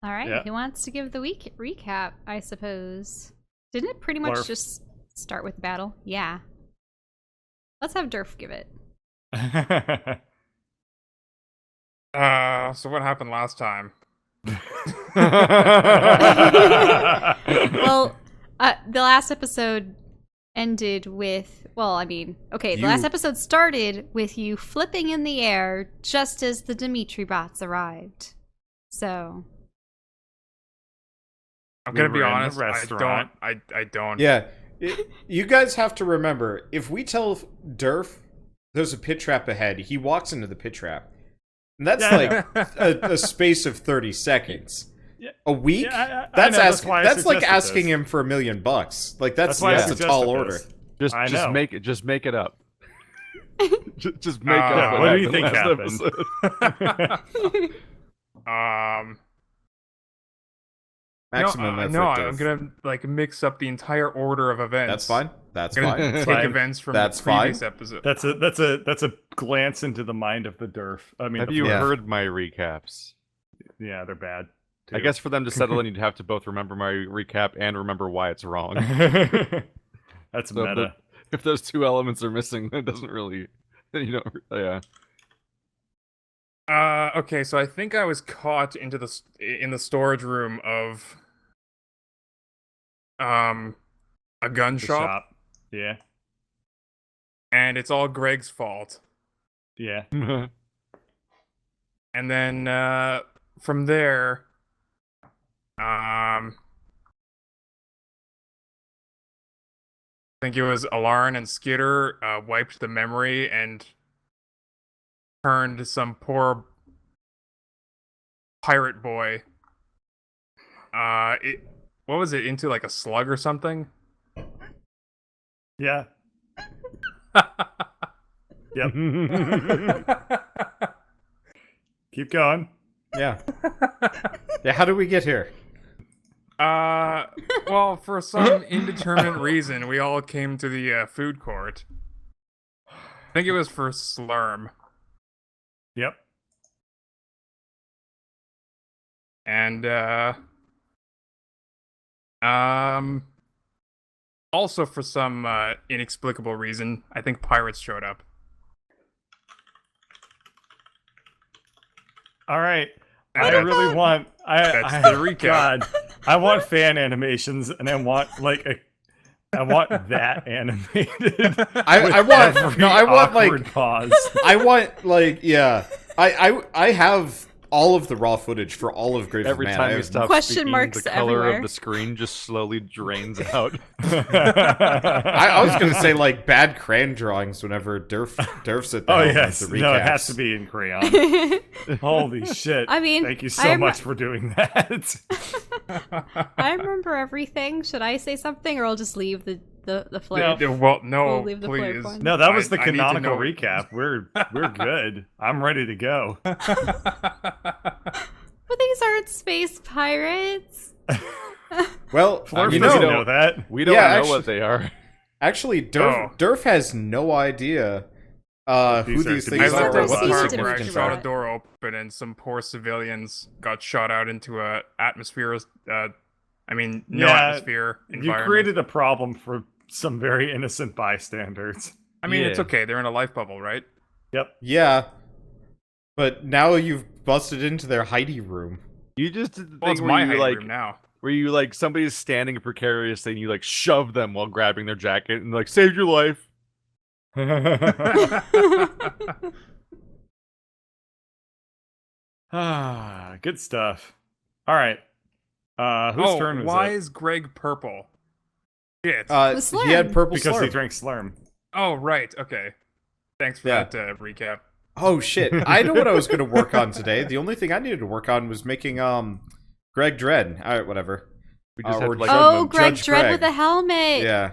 All right, Yeah. who wants to give the week recap, I suppose? Didn't it pretty much Flurf. just start with battle? Yeah. Let's have Durf give it. So what happened last time? Well, the last episode ended with, the last episode started with you flipping in the air just as the Dimitri bots arrived. So I'm We gonna be were in the honest. restaurant. I don't. Yeah. You guys have to remember, if we tell Durf there's a pit trap ahead, he walks into the pit trap. And that's a space of 30 seconds. Yeah. A week? Yeah, I that's know, that's like suggested asking this. him for $1 million. Like that's why I a tall suggested order. this. Just know. make it up. just make up. Yeah, what do you happened think last happened? episode. Maximum effort. no, I'm Durf. gonna mix up the entire order of events. That's fine. That's I'm gonna fine. take Fine. events from That's the previous fine. episode. That's a glance into the mind of the Durf. I mean, Have the you Yeah. heard my recaps? Yeah, they're bad. I too. guess for them to settle in, you'd have to both remember my recap and remember why it's wrong. That's So meta. if those two elements are missing, it doesn't really. You don't. Yeah. Okay, so I think I was caught in the storage room of a gun The shop, Yeah. and it's all Greg's fault. Yeah. And then from there, I think it was Elaryn and Skitter wiped the memory and turned some poor pirate boy. What was it, into like a slug or something? Yeah. Yep. Keep going. Yeah. Yeah, how did we get here? Well, for some indeterminate reason, we all came to the food court. I think it was for Slurm. Yep. And, also for some inexplicable reason, I think pirates showed up. All right. And I that's- really want. That's the recap. God, I want fan animations, and I want I want that animated. I want every no, I want awkward like pause. I want like yeah. I have all of the raw footage for all of Grave of Every Man. time I you have- stop Question speaking, marks the color everywhere. of the screen just slowly drains out. I was gonna say like bad crayon drawings whenever Durf's at the Oh helm with yes, the no, it recaps. has to be in crayon. Holy shit! I mean, thank you I so am- much for doing that. I remember everything. Should I say something, or I'll just leave the flow? Well, no, We'll leave the please. flip one. No, that was the I need to canonical know. recap. We're good. I'm ready to go. But these aren't space pirates. Well, Flurf you doesn't know, know that. We don't Yeah, know actually- what they are. actually, Durf has no idea who These are these to be things I are lived or at These what the the are part to be where I significance shot are. a door open and some poor civilians got shot out into a atmosphere. No atmosphere You environment. created a problem for some very innocent bystanders. I mean, it's Yeah. okay. They're in a life bubble, right? Yep. Yeah, but now you've busted into their Heidi room. You just did the Well, it's thing my where you hiding room now. where you like somebody's standing precariously and you like shove them while grabbing their jacket and like saved your life. Ah, good stuff. All right. Whose turn was why it? is Greg purple? Shit. He Slurm. had purple Because he slurm. drank Slurm. Oh, right. Okay. Thanks for Yeah. that recap. Oh shit! I know what I was going to work on today. The only thing I needed to work on was making Greg Dredd. All right, whatever. We just Or had like Judge- Oh, Greg Judge Dredd Greg. with a helmet. Yeah.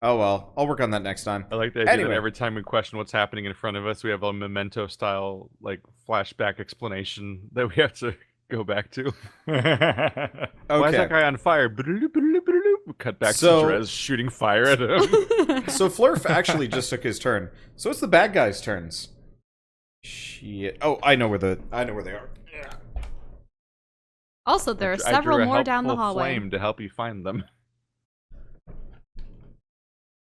Oh well, I'll work on that next time. I like the idea Anyway. that every time we question what's happening in front of us, we have a memento style like flashback explanation that we have to go back to. Why is that Okay. guy on fire? We cut back So- to Drez shooting fire at him. So Flurf actually just took his turn. So it's the bad guys' turns. Shit. Oh, I know where they are. Also, there are I drew several a more down the helpful hallway. flame to help you find them.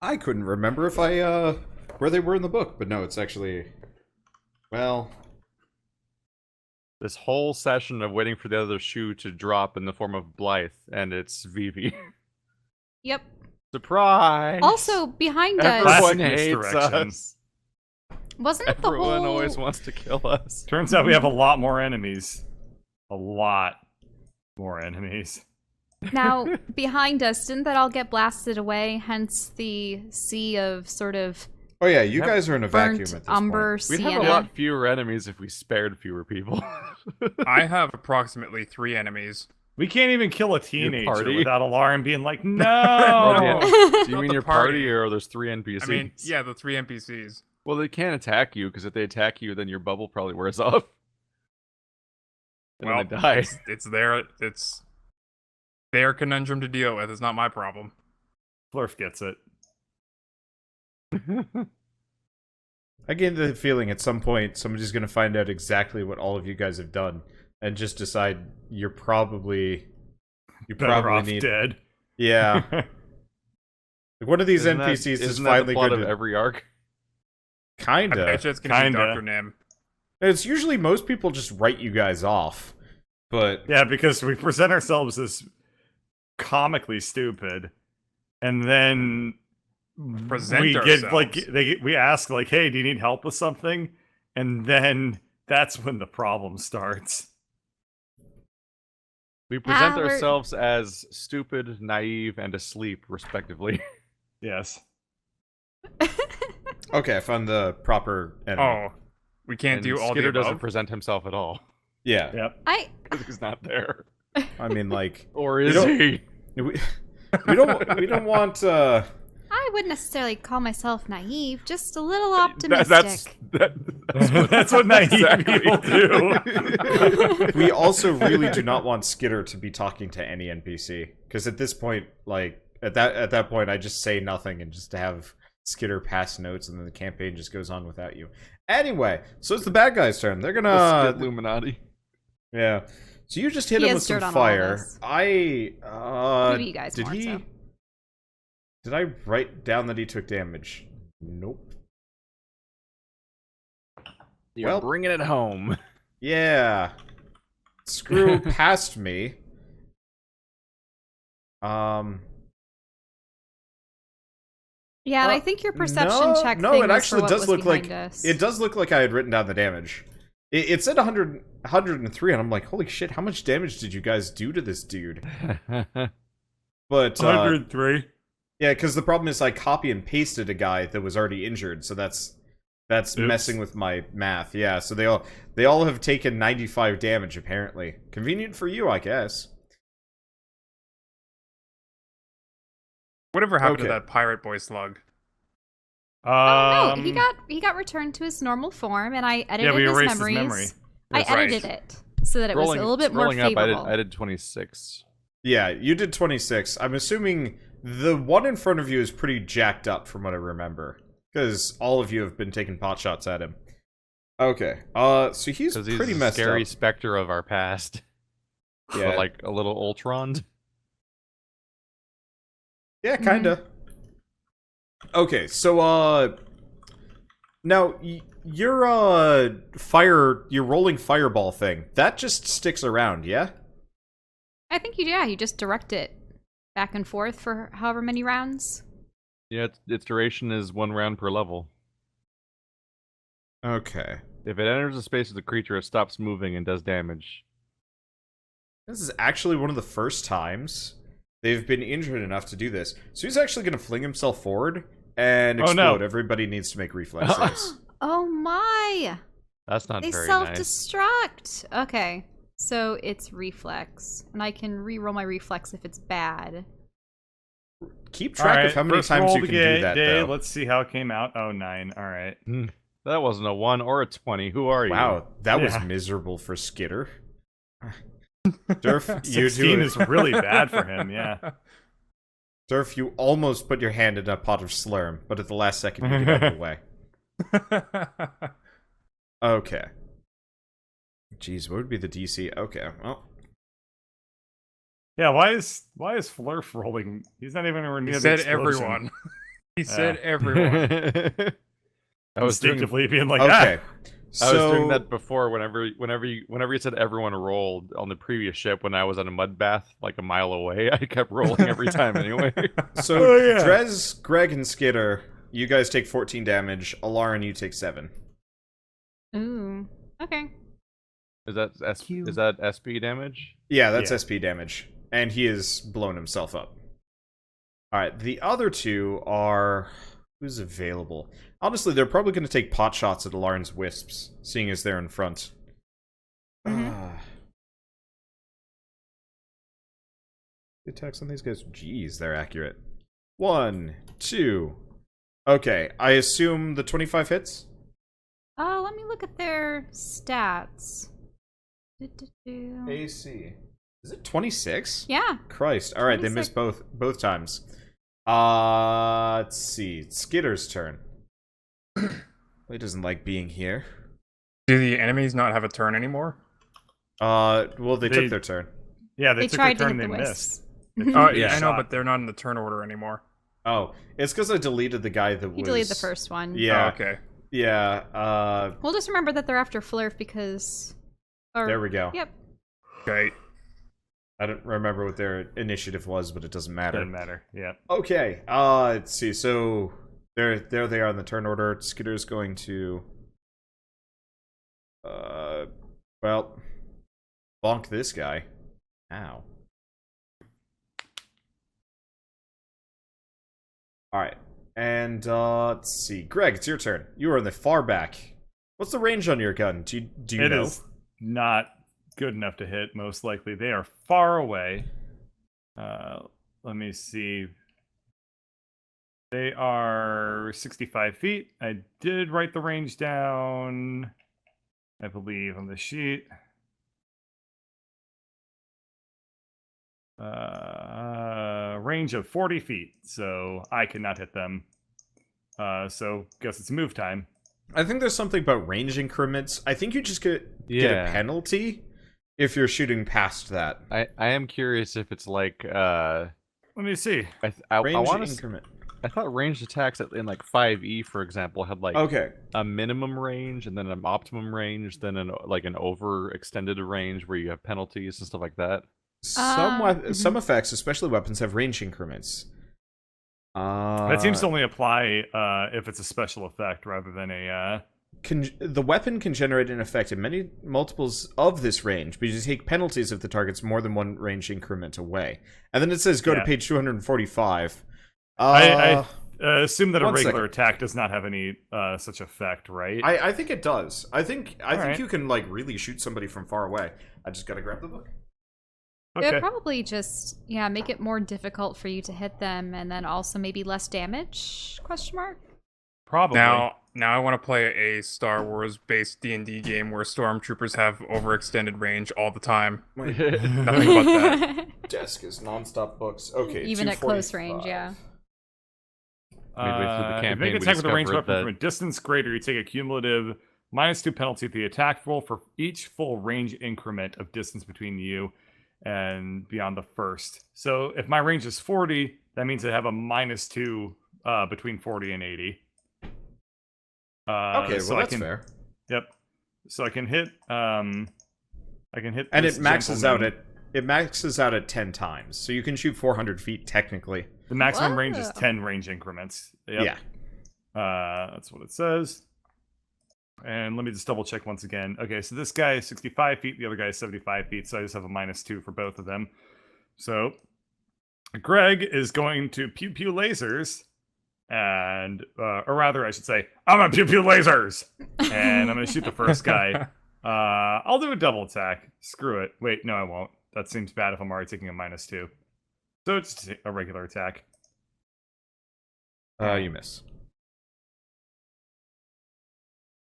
I couldn't remember if I, where they were in the book, but no, it's actually, well... This whole session of waiting for the other shoe to drop in the form of Blythe, and it's Vivi. Yep. Surprise! Also, behind us, Everyone Classic hates misdirection. us. wasn't it the Everyone whole... always wants to kill us. Turns out we have a lot more enemies. A lot more enemies. Now, behind us, didn't that all get blasted away? Hence the sea of sort of Oh yeah, you Yep. guys are in a burnt vacuum at this umber point. We'd sienna. have a lot fewer enemies if we spared fewer people. I have approximately 3 enemies. We can't even kill a teenager party? without Elaryn being like, Oh, no! Do you Not mean the your party. party or there's 3 NPCs? I mean, yeah, the 3 NPCs. Well, they can't attack you, because if they attack you, then your bubble probably wears off. And Well, then they die. it's their conundrum to deal with. It's not my problem. Flurf gets it. I get the feeling at some point somebody's going to find out exactly what all of you guys have done and just decide you Better probably off need. dead. Yeah. Like, one of these Isn't that- NPCs is isn't that finally the plot going of to every arc? I kinda. bet you it's gonna be Kinda. Dr. Nim. It's usually most people just write you guys off, but Yeah, because we present ourselves as comically stupid, and then Present we ourselves. get like we ask like, "Hey, do you need help with something?" And then that's when the problem starts. We present we're- ourselves as stupid, naive, and asleep, respectively. Yes. okay, I found the proper enemy. Oh, we can't And do all Skitter the above. doesn't present himself at all. Yeah, Yep. Because he's not there. I mean, like Or is don't- he? we don't want. I wouldn't necessarily call myself naive, just a little optimistic. That's what naive Exactly. people do. We also really do not want Skitter to be talking to any NPC because at this point, like at that point, I just say nothing and just have Skitter pass notes, and then the campaign just goes on without you. Anyway, so it's the bad guys' turn. They're The gonna Skit Illuminati. yeah. So you just hit He him has with some dirt on all of fire. us. Did Maybe you guys more he? so. Did I write down that he took damage? Nope. You're Well- bringing it home. Yeah. Screw past me. Yeah, and I think your perception check thing it was actually for what does was look like behind us. it does look like I had written down the damage. It said 103, and I'm like, holy shit, how much damage did you guys do to this dude? But 103. yeah, because the problem is I copy and pasted a guy that was already injured, so that's Oops. messing with my math. Yeah, so they all have taken 95 damage apparently. Convenient for you, I guess. Whatever happened Okay. to that pirate boy slug? Oh no, he got returned to his normal form, and I edited we his erased memories. his memory. I That's right. edited it so that it was a little bit more scrolling up, favorable. I did 26. Yeah, you did 26. I'm assuming the one in front of you is pretty jacked up from what I remember. Because all of you have been taking pot shots at him. Okay, so he's Because he's pretty a messed scary up. specter of our past. Yeah, But like a little Ultron. yeah, kinda. Okay, so, now, your, your rolling fireball thing, that just sticks around, yeah? I think you just direct it back and forth for however many rounds. Yeah, its duration is 1 round per level. Okay. If it enters the space of the creature, it stops moving and does damage. This is actually one of the first times they've been injured enough to do this. So he's actually going to fling himself forward and Oh, explode. no. Everybody needs to make reflex saves. Oh my! That's not They very nice. self-destruct. Okay, so it's reflex, and I can re-roll my reflex if it's bad. Keep track of how many first times roll you of can the do that, day. though. Let's see how it came out. Oh, 9. All right. That wasn't a 1 or a 20. Who are you? Wow, that was Yeah. miserable for Skitter. Durf, you 16 do is really bad for him, yeah. Durf, you almost put your hand in a pot of slurm, but at the last second you get out of the way. Okay. Jeez, what would be the DC? Okay, well. Yeah, why is Flurf rolling? He's not even anywhere near He the said explosion. everyone. He said everyone. I was doing Instinctively being like, Okay. I was doing So that before. Whenever you said everyone rolled on the previous ship when I was on a mud bath like a mile away, I kept rolling every time anyway. so Oh, yeah. Drez, Greg, and Skitter, you guys take 14 damage. Elaryn, you take 7. Ooh. Okay. Is that Cute. is that SP damage? Yeah, that's Yeah. SP damage. And he has blown himself up. Alright, the other two are... Who's available? Honestly, they're probably going to take pot shots at Elaryn's wisps, seeing as they're in front. Mhm. The attacks on these guys... Jeez, they're accurate. 1, 2... Okay, I assume the 25 hits? Oh, let me look at their stats. Do-do-do. AC. Is it 26? Yeah. Christ. Alright, they 26. missed both times. Let's see. Skitter's turn. He doesn't like being here. Do the enemies not have a turn anymore? Well, they They- took their turn. yeah, They they took tried their to turn hit and the they wisps. missed. Oh, Yeah. yeah, I know, Shot. but they're not in the turn order anymore. Oh, it's because I deleted the guy that He was... deleted the first one. Yeah, Oh, okay. yeah, We'll just remember that they're after Flurf because... there we go. Yep. Okay. I don't remember what their initiative was, but it doesn't matter. Doesn't matter. Yeah. Okay, let's see. So, there they are in the turn order. Skitter's going to... well... bonk this guy. Ow. Alright. And, let's see. Greg, it's your turn. You are in the far back. What's the range on your gun? Do you It know? is not good enough to hit, most likely. They are far away. Let me see. They are 65 feet. I did write the range down, I believe, on the sheet. Range of 40 feet, so I cannot hit them. So guess it's move time. I think there's something about range increments. I think you just get a Yeah. penalty if you're shooting past that. I am curious if it's like Let me see. I Range want to. increment. I thought ranged attacks in like 5e, for example, had like Okay. a minimum range and then an optimum range, then an overextended range where you have penalties and stuff like that. Some effects, especially weapons, have range increments. That seems to only apply if it's a special effect rather than a. The weapon can generate an effect in many multiples of this range, but you take penalties if the target's more than one range increment away. And then it says go to Yeah. page 245. I assume that a 1 regular second. attack does not have any such effect, right? I think it does. I think Alright. you can like really shoot somebody from far away. I just gotta grab the book. It Okay. would probably just, make it more difficult for you to hit them and then also maybe less damage, question mark? Probably. Now I want to play a Star Wars based D&D game where stormtroopers have overextended range all the time. Nothing but that. Desk is nonstop books. Okay, Even at close 245. range, yeah. Midway through the If you campaign, make an we attack with a ranged discovered weapon that- from a distance greater, you take a cumulative -2 penalty at the attack roll for each full range increment of distance between you and beyond the first. So if my range is 40, that means I have a -2 between 40 and 80. Okay, so well I that's can, fair. Yep. So I can hit. I can hit. And this it maxes out gentleman. at 10 times, so you can shoot 400 feet technically. The maximum range is Whoa. 10 range increments. Yep. Yeah. That's what it says. And let me just double check once again. Okay, so this guy is 65 feet, the other guy is 75 feet, so I just have a -2 for both of them. So Greg is going to pew pew lasers, and or rather, I should say, I'm gonna pew pew lasers, and I'm gonna shoot the first guy. I'll do a double attack. Screw it. Wait, no, I won't. That seems bad if I'm already taking a -2. So it's a regular attack. You miss.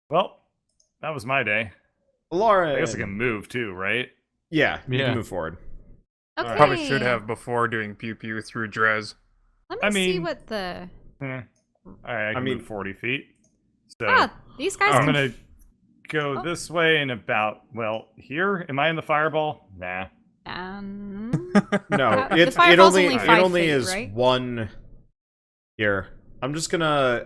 Well, that was my day. Laura. I guess I can move too, right? Yeah, you Yeah. can move forward. Okay. Probably should have before doing pew pew through Drez. Let me I see mean- what the... Alright, I can mean- move 40 feet. So These guys I'm can... gonna go Oh. this way and about, well, here? Am I in the fireball? Nah. No, The it fireball's only only it 5 only feet, is right? one. Here, I'm just gonna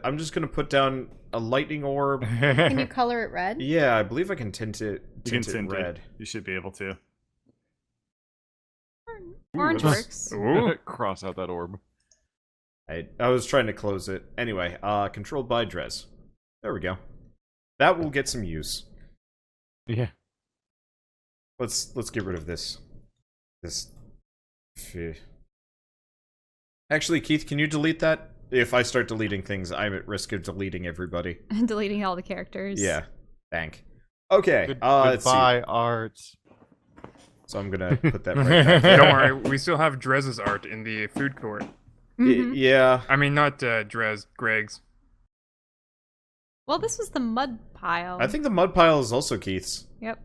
put down a lightning orb. Can you color it red? Yeah, I believe I can tint it. You can Tint it tint red. it. You should be able to. Orange that's- works. Ooh. Cross out that orb. I was trying to close it. Anyway, controlled by Drez. There we go. That will get some use. Yeah. Let's get rid of this. Phew. Actually, Keith, can you delete that? If I start deleting things, I'm at risk of deleting everybody. Deleting all the characters. Yeah. Thank. Okay. Let's see. Goodbye, art. So I'm gonna put that right back there. Don't worry, we still have Drez's art in the food court. Mhm. Yeah. I mean, not Drez, Greg's. Well, this was the mud pile. I think the mud pile is also Keith's. Yep.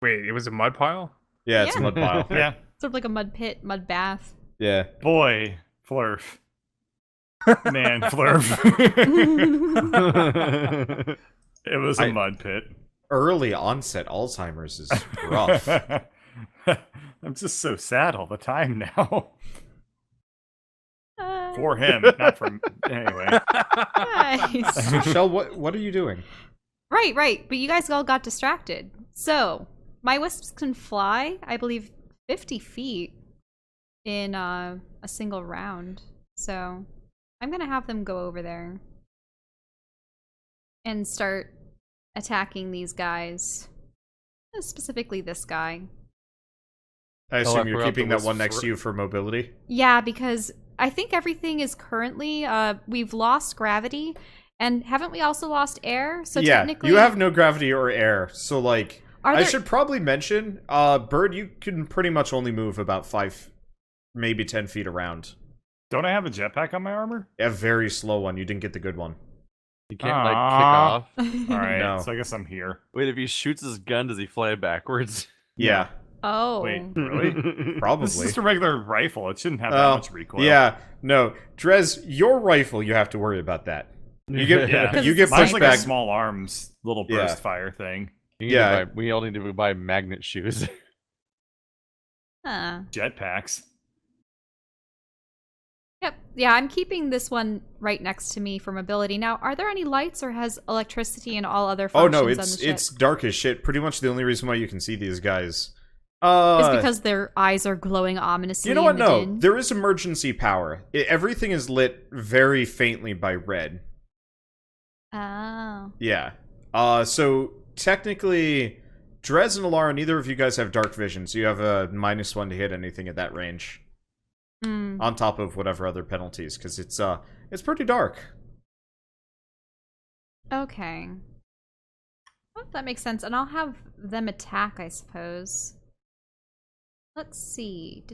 Wait, it was a mud pile? Yeah, it's a Yeah. mud pile. Yeah. Sort of like a mud pit, mud bath. Yeah. Boy, Flurf. Man, Flurf. It was a mud pit. Early onset Alzheimer's is rough. I'm just so sad all the time now. Uh, For him, not for anyway. Nice. Chelle, what are you doing? Right. But you guys all got distracted. So, my wisps can fly, I believe, 50 feet in a single round. So, I'm going to have them go over there and start attacking these guys. Specifically this guy. I I assume you're forgot keeping the that one wisps next to you for mobility? Yeah, because I think everything is currently, we've lost gravity, and haven't we also lost air? So yeah, technically, you have no gravity or air, so like... Are I there- should probably mention, Bird, you can pretty much only move about 5, maybe 10 feet around. Don't I have a jetpack on my armor? A very slow one, you didn't get the good one. You can't like kick Aw. off. Alright, No. so I guess I'm here. Wait, if he shoots his gun, does he fly backwards? Yeah, Oh. Wait, really? probably. This is just a regular rifle. It shouldn't have that much recoil. Yeah, no. Drez, your rifle, you have to worry about that. You get, Yeah. you get It's Mine's pushed like back. a small arms little Yeah. burst fire thing. You need to Yeah. we all need to buy magnet shoes. Huh. Jetpacks. Yep. Yeah, I'm keeping this one right next to me for mobility. Now, are there any lights, or has electricity and all other Oh functions no, on the ship? it's dark as shit. Pretty much the only reason why you can see these guys. Is because their eyes are glowing ominously. You know what? in the No, din? there is emergency power. Everything is lit very faintly by red. Oh. Yeah. So technically, Drez and Elaryn, neither of you guys have dark vision, so you have a -1 to hit anything at that range, Hmm. on top of whatever other penalties, because it's pretty dark. Okay. Well, that makes sense. And I'll have them attack, I suppose. Let's see.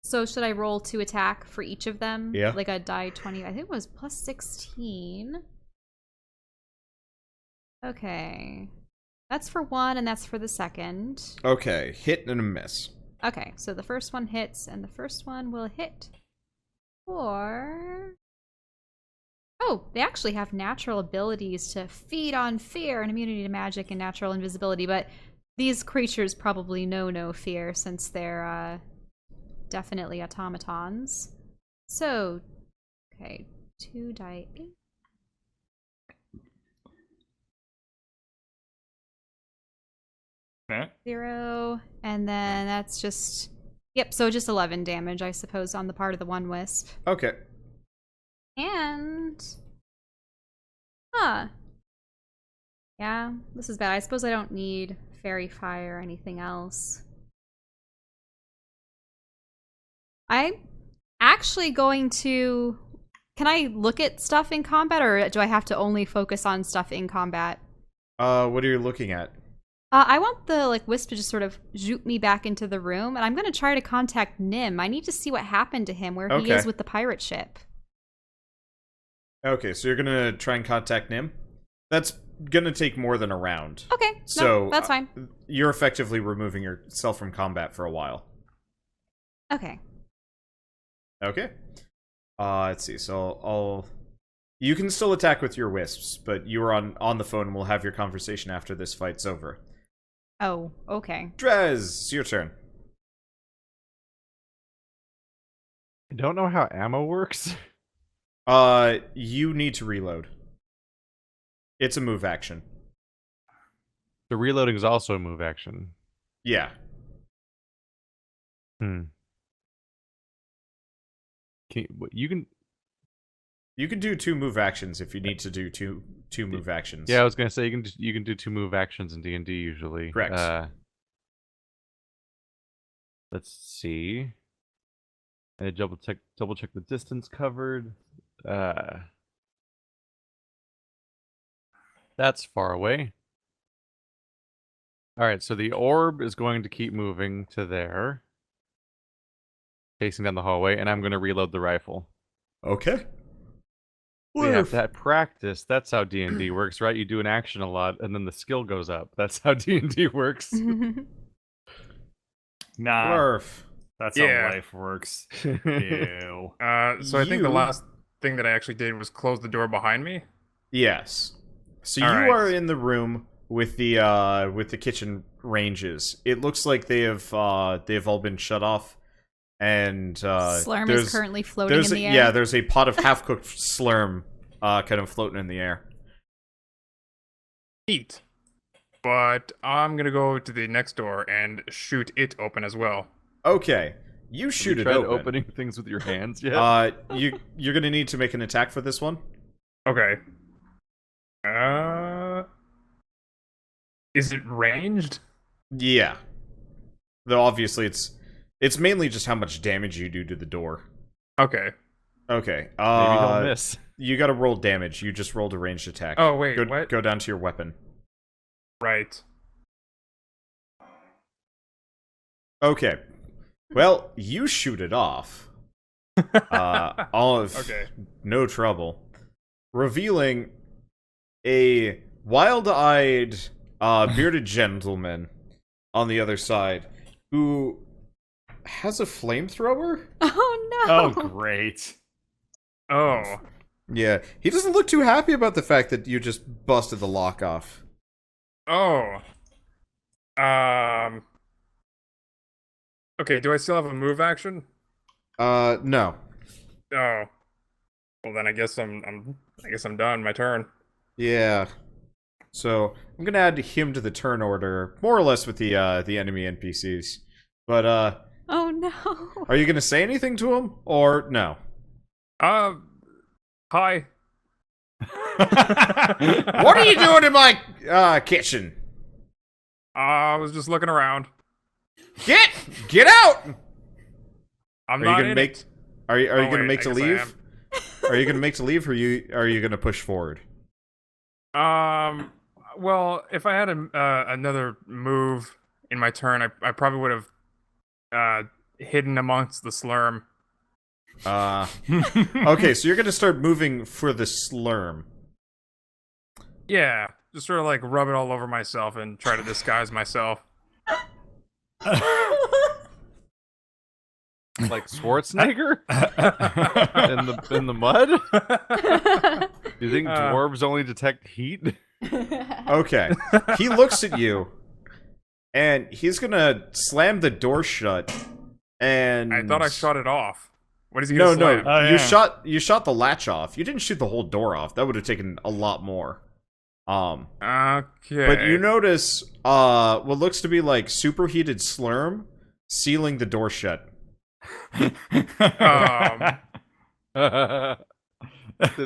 So should I roll to attack for each of them? Yeah. Like a die 20. I think it was plus 16. Okay. That's for one, and that's for the second. Okay, hit and a miss. Okay, so the first one hits, and the first one will hit for... Oh, they actually have natural abilities to feed on fear and immunity to magic and natural invisibility, but these creatures probably know no fear since they're definitely automatons. So, okay, 2 die 8. Eh? 0, and then that's just... Yep, so just 11 damage, I suppose, on the part of the one wisp. Okay. And... Huh. Yeah, this is bad. I suppose I don't need fairy fire or anything else. I'm actually going to... Can I look at stuff in combat, or do I have to only focus on stuff in combat? What are you looking at? I want the wisp to just sort of zoop me back into the room, and I'm going to try to contact Nim. I need to see what happened to him, where he Okay. is with the pirate ship. Okay, so you're gonna try and contact Nim? That's gonna take more than a round. Okay, So no, that's fine. You're effectively removing yourself from combat for a while. Okay. Okay. Let's see. So I'll. You can still attack with your wisps, but you are on the phone. And we'll have your conversation after this fight's over. Oh, okay. Drez, it's your turn. I don't know how ammo works. You need to reload. It's a move action. The reloading is also a move action. Yeah. You can. You can do 2 move actions if you need to do two move actions. Yeah, I was gonna say you can do 2 move actions in D&D usually. Correct. Let's see. I double check the distance covered. That's far away. All right, so the orb is going to keep moving to there, chasing down the hallway, and I'm going to reload the rifle. Okay. We have that practice. That's how D&D works, right? You do an action a lot, and then the skill goes up. That's how D&D works. Nah, Flurf. that's Yeah. how life works. Ew. So I think the last thing that I actually did was close the door behind me. Yes. So All you right. are in the room with the kitchen ranges. It looks like they've all been shut off, and Slurm is currently floating in the air. Yeah, there's a pot of half-cooked slurm kind of floating in the air. Neat. But I'm gonna go to the next door and shoot it open as well. Okay, you shoot it tried open. opening things with your hands yet? You're gonna need to make an attack for this one. Okay. Is it ranged? Yeah. Though obviously it's mainly just how much damage you do to the door. Okay. Okay. Maybe he'll miss. You gotta roll damage. You just rolled a ranged attack. Oh wait, what? Go down to your weapon. Right. Okay. Well, you shoot it off. All of Okay. no trouble. Revealing a wild-eyed, bearded gentleman on the other side who has a flamethrower? Oh no! Oh, great. Oh. Yeah, he doesn't look too happy about the fact that you just busted the lock off. Oh. Okay, do I still have a move action? No. Oh. Well then I guess I'm done. My turn. Yeah. So, I'm gonna add him to the turn order, more or less with the enemy NPCs. But, Oh no! are you gonna say anything to him, or no? Hi. What are you doing in my, kitchen? I was just looking around. Get out! I'm Are not you gonna in make? it. Are you Oh, gonna wait, make I to guess I leave? Are you gonna make to leave, or are you gonna push forward? Well, if I had another move in my turn, I probably would have hidden amongst the slurm. Okay, so you're gonna start moving for the slurm. Yeah, just sort of like rub it all over myself and try to disguise myself. Like Schwarzenegger in the mud? Do you think dwarves only detect heat? Okay, he looks at you, and he's gonna slam the door shut. And I thought I shot it off. What is he gonna slam? Oh, you yeah. you shot the latch off. You didn't shoot the whole door off. That would have taken a lot more. Okay. But you notice what looks to be like superheated slurm sealing the door shut. Does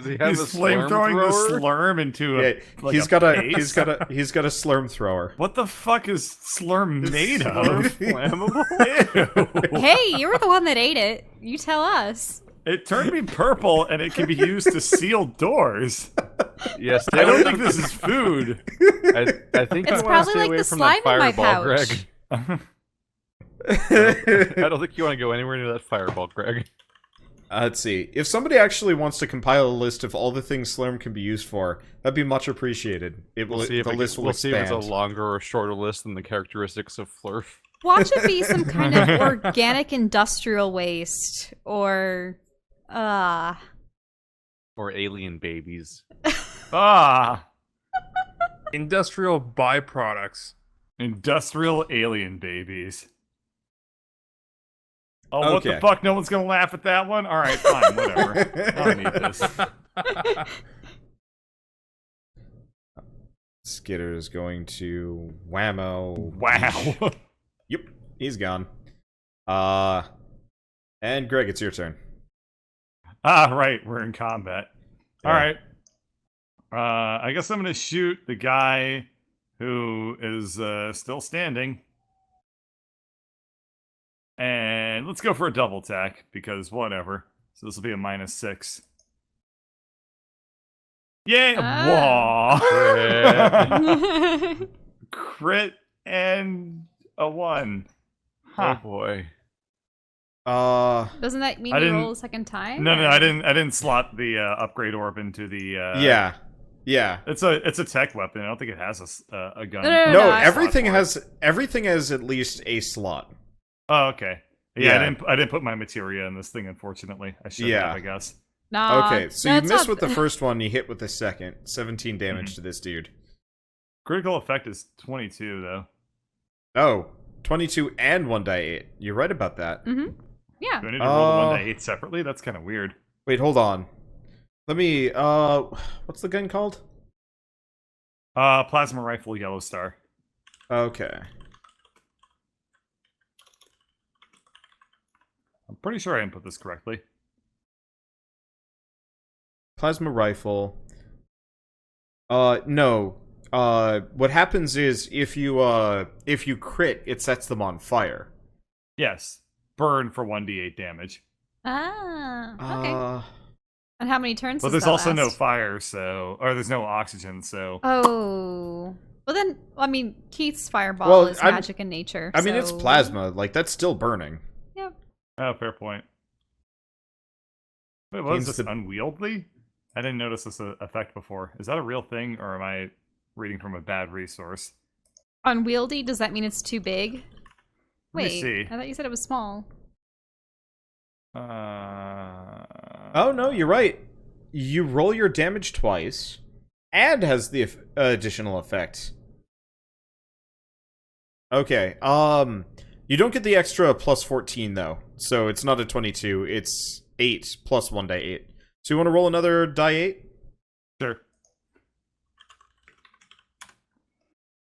he have He's a flamethrowing the flamethrower? slurm into a. Yeah, like he's a got a face? he's got a slurm thrower. What the fuck is slurm made Slurm of? flammable? Ew. Hey, you were the one that ate it. You tell us. It turned me purple, and it can be used to seal doors. Yes, I don't think this is food. I think It's you want to probably stay like away the from slime that in my fireball, pouch. Greg. I don't think you want to go anywhere near that fireball, Greg. Let's see. If somebody actually wants to compile a list of all the things slurm can be used for, that'd be much appreciated. We'll see if the list will see if it's expand. a longer or shorter list than the characteristics of Flurf. Watch it be some kind of organic industrial waste Or alien babies. Ah, Industrial byproducts. industrial alien babies. Oh, what the Okay. fuck? No one's gonna laugh at that one? Alright, fine, whatever. I don't need this. Skitter is going to whammo. Wow. Yep, he's gone. And Greg, it's your turn. Right, we're in combat. Yeah. Alright. I guess I'm gonna shoot the guy who is still standing. And let's go for a double attack, because whatever. So this will be a -6. Yay! Ah. Wah! Crit and a 1. Huh. Oh boy. Doesn't that mean I you didn't- roll a second time? No, or- I didn't slot the upgrade orb into the. Yeah. It's a tech weapon. I don't think it has a gun. No, No, I- everything has at least a slot. Oh, okay. Yeah. Yeah, I didn't put my materia in this thing, unfortunately. I should have, I guess. Nah, Okay, so no, you it's miss not- with the first one, you hit with the second. 17 damage to this dude. Critical effect is 22, though. Oh, 22 and 1d8. You're right about that. Mhm. Yeah. Do I need to roll the 1d8 separately? That's kind of weird. Wait, hold on. Let me, what's the gun called? Plasma rifle, yellow star. Okay. I'm pretty sure I input this correctly. Plasma rifle. No. What happens is if you crit, it sets them on fire. Yes. Burn for 1d8 damage. Ah. Okay. And how many turns? But does there's that also no last? fire, so... Or there's no oxygen, so... Oh. Well then, I mean, Keith's fireball Well, is I'm- magic in nature. I mean, it's so- plasma. Like, that's still burning. Yep. Oh, fair point. Wait, what is Means this? the- Unwieldy? I didn't notice this effect before. Is that a real thing, or am I reading from a bad resource? Unwieldy? Does that mean it's too big? Let me Wait, see. I thought you said it was small. Oh, no, you're right. You roll your damage twice, and has the additional effect. Okay, you don't get the extra plus 14, though. So it's not a 22, it's 8 plus 1d8. So you want to roll another die 8? Sure.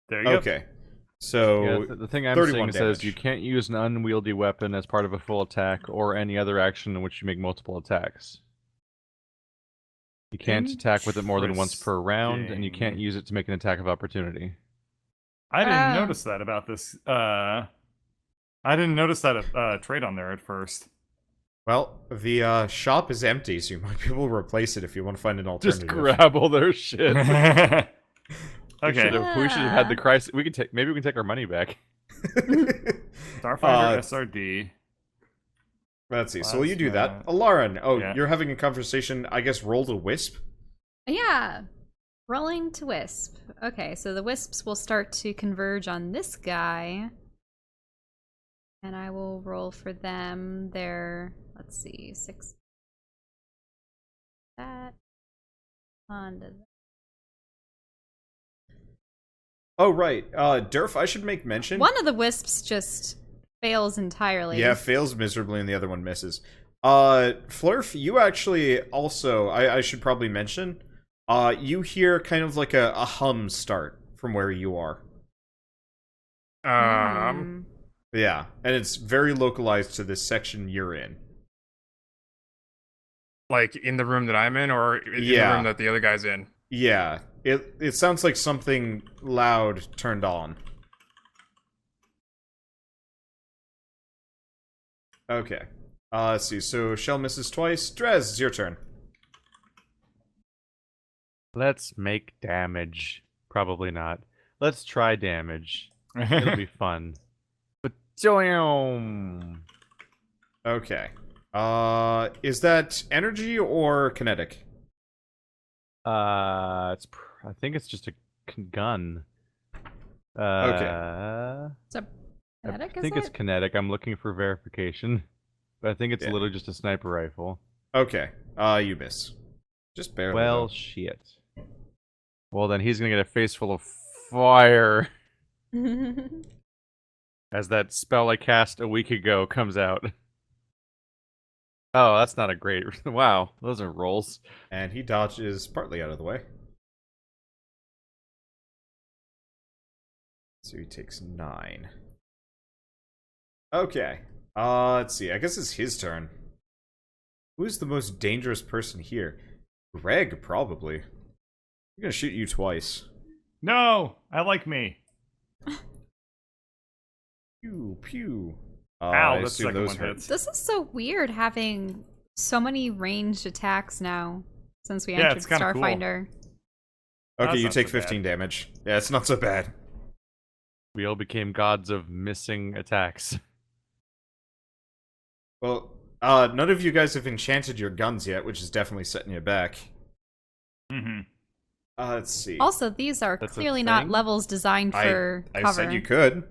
There you go. Okay. So, Yeah, the thing I'm 31 seeing says damage. you can't use an unwieldy weapon as part of a full attack or any other action in which you make multiple attacks. You can't attack with it more than once per round, and you can't Interesting. use it to make an attack of opportunity. I didn't Oh. notice that about this. I didn't notice that trait on there at first. well, the shop is empty, so you might be able to replace it if you want to find an alternative. Just grab all their shit. Okay. We should have had the crisis. Maybe we can take our money back. Starfinder SRD. Let's see. So will you do Plasma. that? Elaryn, Yeah. you're having a conversation. I guess roll to wisp. Yeah. Rolling to wisp. Okay, so the wisps will start to converge on this guy. And I will roll for them their, let's see, 6. That. On to Oh right, Durf. I should make mention. one of the wisps just fails entirely. Yeah, fails miserably, and the other one misses. Flurf, you actually also. I should probably mention. You hear kind of like a hum start from where you are. Yeah, and it's very localized to this section you're in. Like in the room that I'm in, or in Yeah. the room that the other guy's in. Yeah, it sounds like something loud turned on. Okay. Let's see. So Chelle misses twice. Drez, it's your turn. Let's make damage. Probably not. Let's try damage. It'll be fun. But Okay. Is that energy or kinetic? I think it's just a gun. Okay. Is that kinetic, I think it's kinetic. I'm looking for verification, but I think it's Yeah. literally just a sniper rifle. Okay. You miss. Just barely. Well, though. shit. Well, then he's gonna get a face full of fire as that spell I cast a week ago comes out. Oh, that's not a great. Wow, those are rolls. And he dodges partly out of the way. So he takes 9. Okay. Let's see. I guess it's his turn. Who's the most dangerous person here? Greg, probably. I'm gonna shoot you twice. No, I like me. Pew, pew. Ow, I that assume second those one hurt. hits. This is so weird having so many ranged attacks now since we Yeah, entered it's kinda cool. Starfinder. Okay, That's you not take so 15 bad. damage. Yeah, it's not so bad. We all became gods of missing attacks. Well, none of you guys have enchanted your guns yet, which is definitely setting you back. Mm-hmm. Let's see. Also, these are That's a clearly not thing? levels designed for I cover. said you could.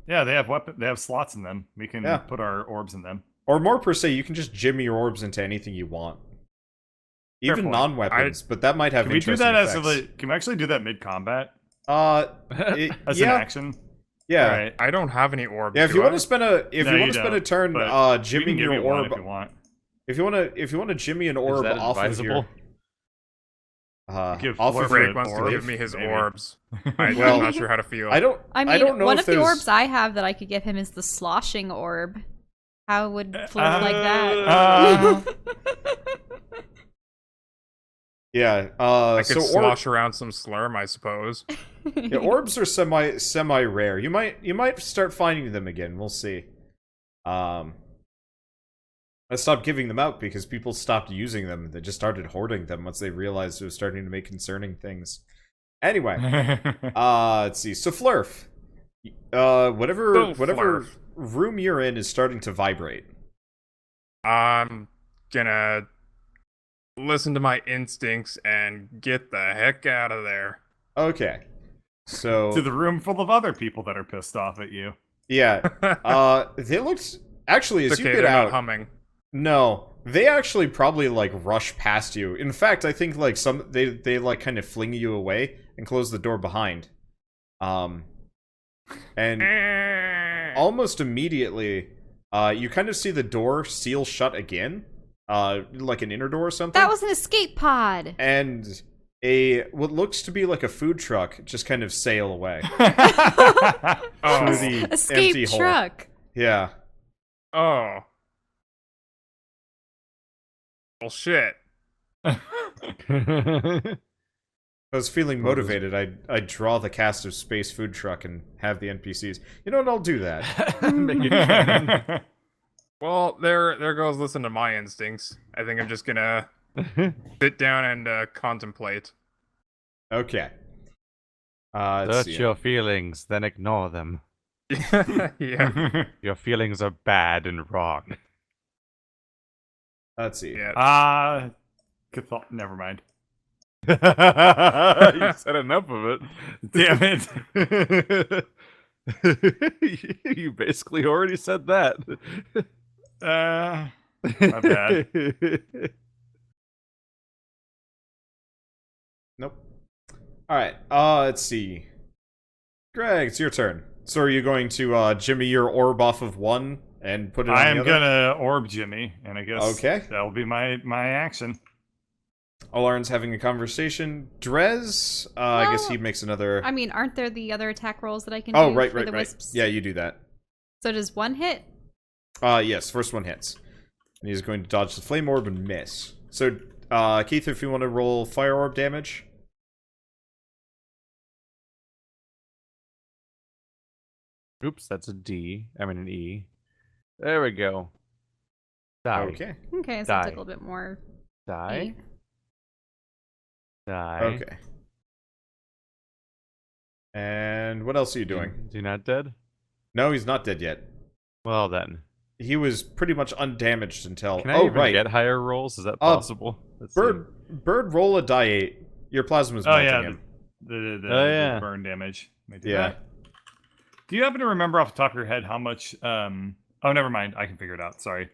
Yeah, they have slots in them. We can Yeah. put our orbs in them. Or more per se, you can just jimmy your orbs into anything you want. Fair Even point. non-weapons, but that might have Can we do interesting that as effects. can we actually do that mid-combat as yeah, an action? yeah. All right. I don't have any orbs. Yeah, if do you want I? to spend a No, you spend a don't, turn but we can jimmying give your you one orb, if you want. if you want to jimmy an Is orb that off of your advisable? Give off Flurf of an your Greg wants to orb, give me his maybe. orbs. Well, I'm not sure how to feel. I don't know one if of the there's- orbs I have that I could give him is the sloshing orb. How would Flurf like that? Yeah, I could so slosh around some slurm, I suppose. yeah, orbs are semi rare. You might start finding them again. We'll see. I stopped giving them out because people stopped using them. They just started hoarding them once they realized it was starting to make concerning things. Anyway, let's see. So Flurf, whatever Flurf. room you're in is starting to vibrate. I'm gonna listen to my instincts and get the heck out of there. Okay, so To the room full of other people that are pissed off at you. yeah, they looked actually as It's okay, you get they're out. not humming. No, they actually probably like rush past you. In fact, I think like they like kind of fling you away and close the door behind. And almost immediately, you kind of see the door seal shut again, like an inner door or something. That was an escape pod. And what looks to be like a food truck just kind of sail away through Oh, the Escape empty hole. truck. Yeah. oh. Well, shit. I was feeling motivated. I'd draw the cast of Space Food Truck and have the NPCs. You know what? I'll do that. Make it canon. Well, there goes listen to my instincts. I think I'm just gonna sit down and contemplate. Okay. Let's Search see. your feelings, then ignore them. Yeah. Your feelings are bad and wrong. Let's see. Yeah. Never mind. You said enough of it. Damn it. You basically already said that. My bad. Nope. Alright, let's see. Greg, it's your turn. So are you going to jimmy your orb off of one and put it on I the am other? gonna orb Jimmy, and I guess Okay. that'll be my action. Elaryn's having a conversation. Drez, I guess Well, he makes another... I mean, aren't there the other attack rolls that I can Oh, do right, for right, the right. wisps? Yeah, you do that. So does one hit? Yes, first one hits. And he's going to dodge the flame orb and miss. So, Keith, if you want to roll fire orb damage. Oops, that's a D. I mean an E. There we go. Die. Okay. Okay, so I'll take Die. a little bit more. Die. 8. Die. Okay. And what else are you doing? Is he not dead? No, he's not dead yet. Well then. He was pretty much undamaged until... Can I even right. get higher rolls? Is that possible? Let's see. Bird, roll a die 8. Your plasma's Oh melting yeah, him. the burn damage. May do Yeah. that. Do you happen to remember off the top of your head how much? Oh, never mind. I can figure it out. Sorry.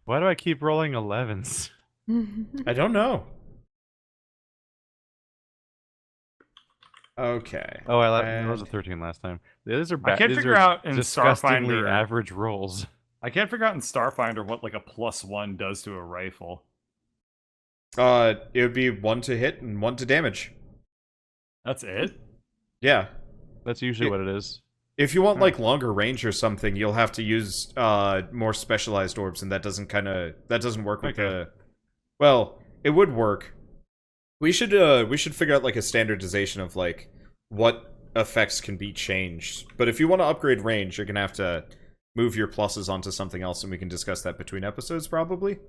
Why do I keep rolling 11s? I don't know. Okay. Oh, there was a 13 last time. These are bad. I can't These figure are out in disgustingly Starfinder. average rolls. I can't figure out in Starfinder what like a +1 does to a rifle. It would be 1 to hit and 1 to damage. That's it? Yeah. That's usually what it is. If you want like longer range or something, you'll have to use more specialized orbs, and that doesn't work with the. Well, it would work. We should figure out like a standardization of like what effects can be changed. But if you want to upgrade range, you're gonna have to move your pluses onto something else, and we can discuss that between episodes probably.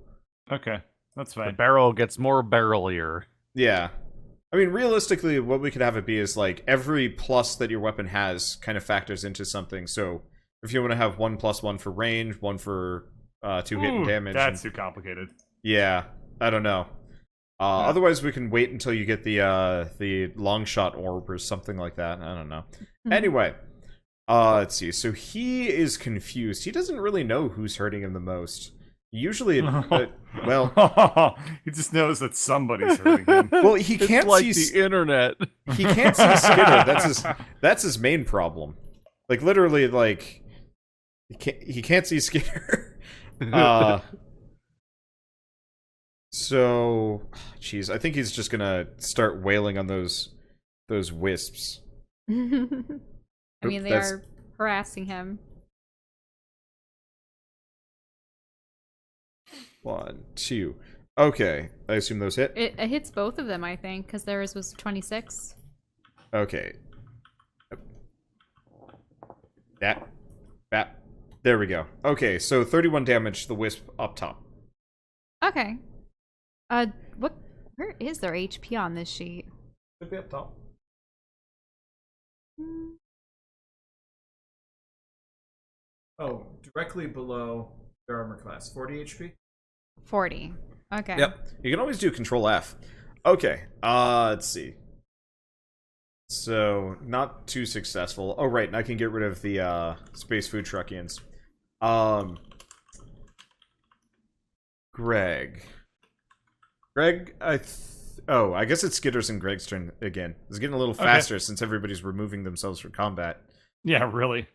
Okay, that's The fine. barrel gets more barrelier. Yeah. I mean, realistically, what we could have it be is, like, every plus that your weapon has kind of factors into something. So, if you want to have 1+1 for range, 1 for 2 hit and damage... That's too complicated. Yeah, I don't know. Otherwise, we can wait until you get the long shot orb or something like that. I don't know. Anyway, let's see. So, he is confused. He doesn't really know who's hurting him the most. Usually, well, he just knows that somebody's hurting him. well, he can't It's like see the internet. He can't see Skitter. That's his main problem. Like literally, like he can't see Skitter. So, jeez, I think he's just gonna start wailing on those wisps. I mean, they are harassing him. 1, 2. Okay, I assume those hit. It hits both of them, I think, because theirs was 26. Okay. That. There we go. Okay, so 31 damage to the wisp up top. Okay. Where is their HP on this sheet? Should be up top. Oh, directly below their armor class. 40 HP? 40. Okay. Yep. You can always do Control F. Okay. Let's see. So, not too successful. Oh, right. And I can get rid of the Space Food Truckians. Greg, I guess it's Skitter's and Greg's turn again. It's getting a little faster since everybody's removing themselves from combat. Yeah, really.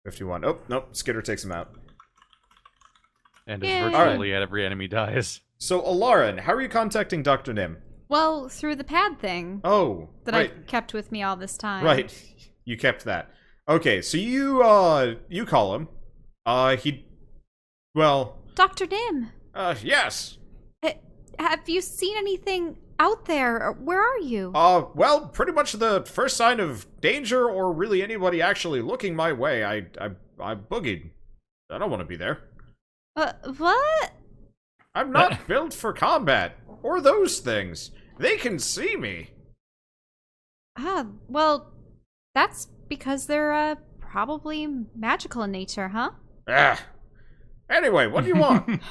51. Oh, nope. Skitter takes him out. And Yay. as virtually every enemy dies. So, Elaryn, how are you contacting Dr. Nim? Well, through the pad thing Oh, that right. I kept with me all this time. Right. You kept that. Okay, so you call him. Dr. Nim, Yes. have you seen anything out there? Or where are you? Well, pretty much the first sign of danger or really anybody actually looking my way, I boogied. I don't want to be there. What? I'm not built for combat or those things. They can see me. Well, that's because they're, probably magical in nature, huh? Anyway, what do you want?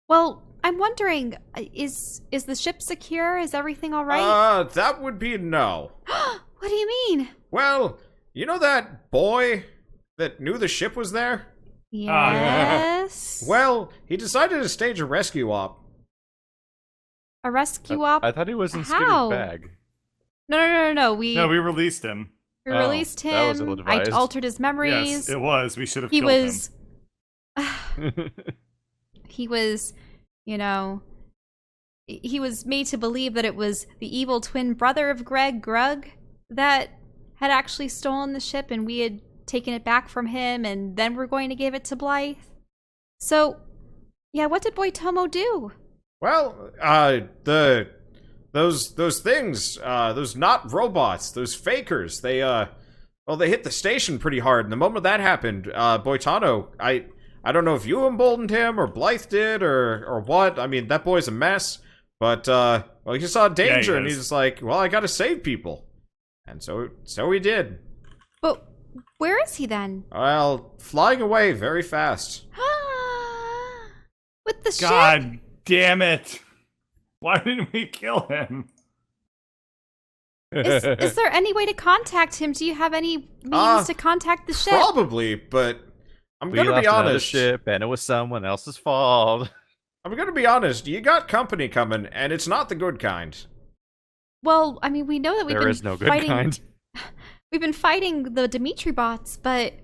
Well, I'm wondering, is the ship secure? Is everything all right? That would be a no. What do you mean? Well, you know that boy that knew the ship was there? Yes. Well, he decided to stage a rescue op. A rescue op? I thought he was in How? Skitter's bag. No. We released him. released him. that was ill-advised. I altered his memories. Yes, it was. We should have He killed was. him. He was, he was made to believe that it was the evil twin brother of Greg, Grug, that had actually stolen the ship, and we had taken it back from him, and then we're going to give it to Blythe. So, yeah, what did Boytomo do? Well, those things, those not robots, those fakers, they hit the station pretty hard. And the moment that happened, Boitano, I don't know if you emboldened him or Blythe did or what. I mean, that boy's a mess. But, he saw danger and he's like, well, I gotta save people. And so he did. But where is he then? Well, flying away very fast. With the ship? God damn it! Why didn't we kill him? Is there any way to contact him? Do you have any means to contact the ship? Probably, but I'm gonna be another honest. ship, and it was someone else's fault. I'm gonna be honest. You got company coming, and it's not the good kind. Well, I mean, we know that we've There been is no good fighting. kind. We've been fighting the Dimitri bots, but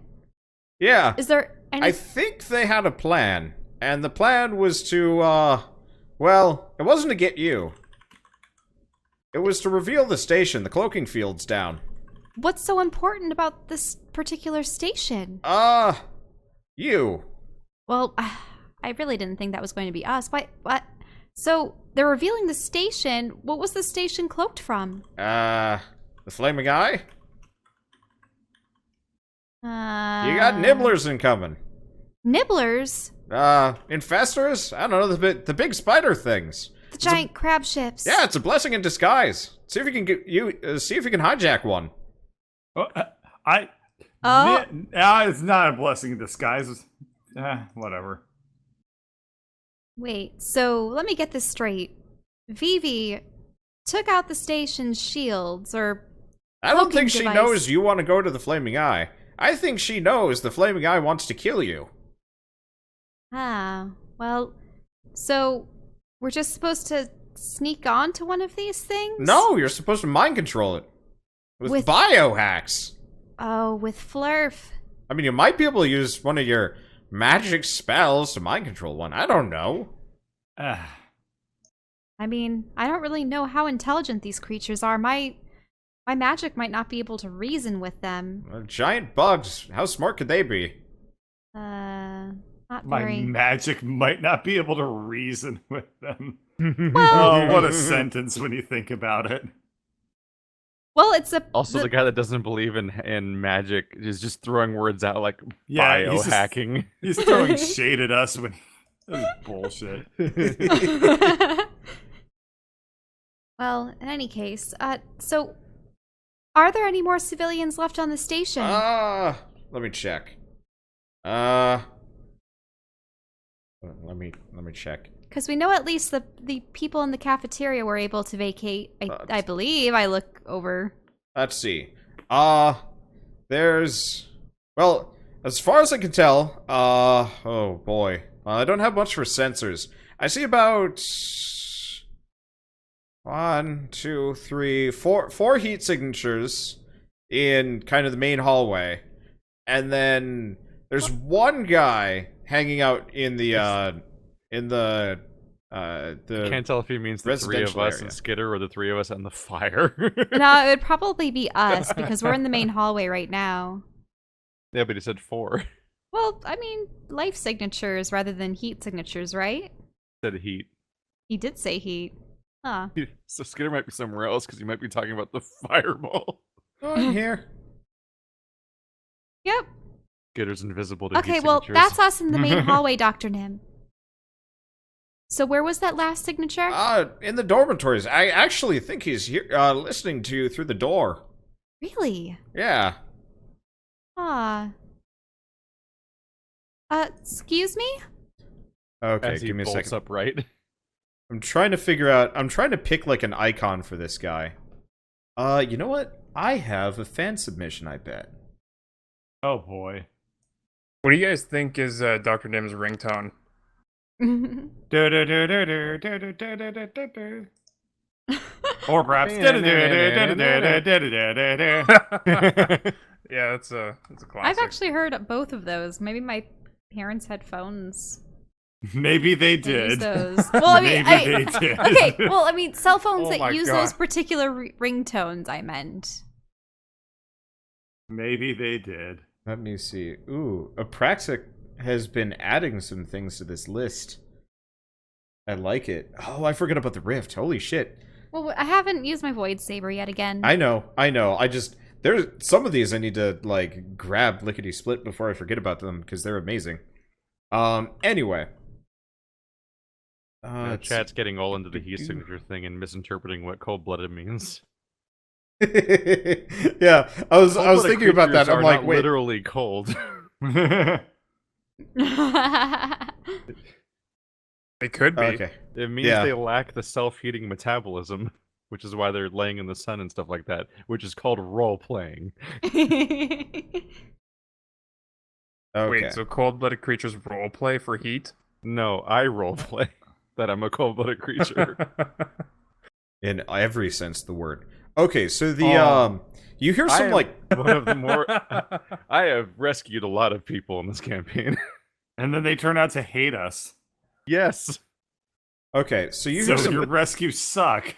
Yeah. is there any? I think they had a plan. And the plan was to, well, it wasn't to get you. It was to reveal the station. The cloaking field's down. What's so important about this particular station? You. Well, I really didn't think that was going to be us. What? So they're revealing the station. What was the station cloaked from? The Flaming Eye? You got Uh, nibblers incoming. Nibblers? Infestors? I don't know, the big spider things. The giant crab ships. Yeah, it's a blessing in disguise. See if you can see if you can hijack one. Oh, Oh. it's not a blessing in disguise. Whatever. Wait, so let me get this straight. Vivi took out the station's shields, or I don't cloaking think she device. knows you want to go to the Flaming Eye. I think she knows the Flaming Eye wants to kill you. Well, so we're just supposed to sneak on to one of these things? No, you're supposed to mind control it. With biohacks. Oh, with Flurf. I mean, you might be able to use one of your magic spells to mind control one. I don't know. I mean, I don't really know how intelligent these creatures are. My magic might not be able to reason with them. Giant bugs. How smart could they be? Not My very. magic might not be able to reason with them. Well- Oh, what a sentence when you think about it. Well, it's Also, the guy that doesn't believe in magic is just throwing words out like Yeah, he's just- biohacking. He's throwing shade at us when that was bullshit. Well, in any case, so are there any more civilians left on the station? Let me check. Let me check. Because we know at least the people in the cafeteria were able to vacate. I believe. I look over. Let's see. There's, well, as far as I can tell, oh boy. I don't have much for sensors. I see about 1, 2, 3, 4 heat signatures in kind of the main hallway. And then there's one guy hanging out in the Can't tell if he means the three of residential us area. and Skitter or the three of us and the fire. No, it would probably be us because we're in the main hallway right now. Yeah, but he said 4. Well, I mean, life signatures rather than heat signatures, right? Said heat. He did say heat. Huh. So Skitter might be somewhere else because he might be talking about the fireball. Oh, I'm here. Yep. Skitter's invisible to Okay, heat well, signatures. that's us in the main hallway, Dr. Nim. So where was that last signature? In the dormitories. I actually think he's here, listening to you through the door. Really? Yeah. Excuse me? Okay, As he give me a bolts second. upright. I'm trying to pick like an icon for this guy. You know what? I have a fan submission, I bet. Oh boy. What do you guys think is Dr. Dim's ringtone? Or perhaps Yeah, that's a classic. I've actually heard both of those. Maybe my parents had phones. maybe they that used did. those. Well, I mean, Maybe they did. okay. Well, I mean, cell phones Oh my that use God. those particular ringtones. I meant. Maybe they did. Let me see. Ooh, Apraxic has been adding some things to this list. I like it. Oh, I forgot about the Rift. Holy shit. Well, I haven't used my Void Saber yet again. I know. There's some of these I need to, like, grab lickety-split before I forget about them, because they're amazing. Anyway. The chat's getting all into the heat signature thing and misinterpreting what cold-blooded means. Yeah, I was Cold-blooded thinking about that. creatures I'm are like, not wait. literally cold. They could be. Okay. It means Yeah. they lack the self-heating metabolism, which is why they're laying in the sun and stuff like that, which is called role-playing. Okay. Wait, so cold-blooded creatures roleplay for heat? No, I role-play that I'm a cold-blooded creature. In every sense of the word. Okay, so the you hear some like one of the more. I have rescued a lot of people in this campaign. And then they turn out to hate us. Yes. okay, so you hear So some your rescues suck.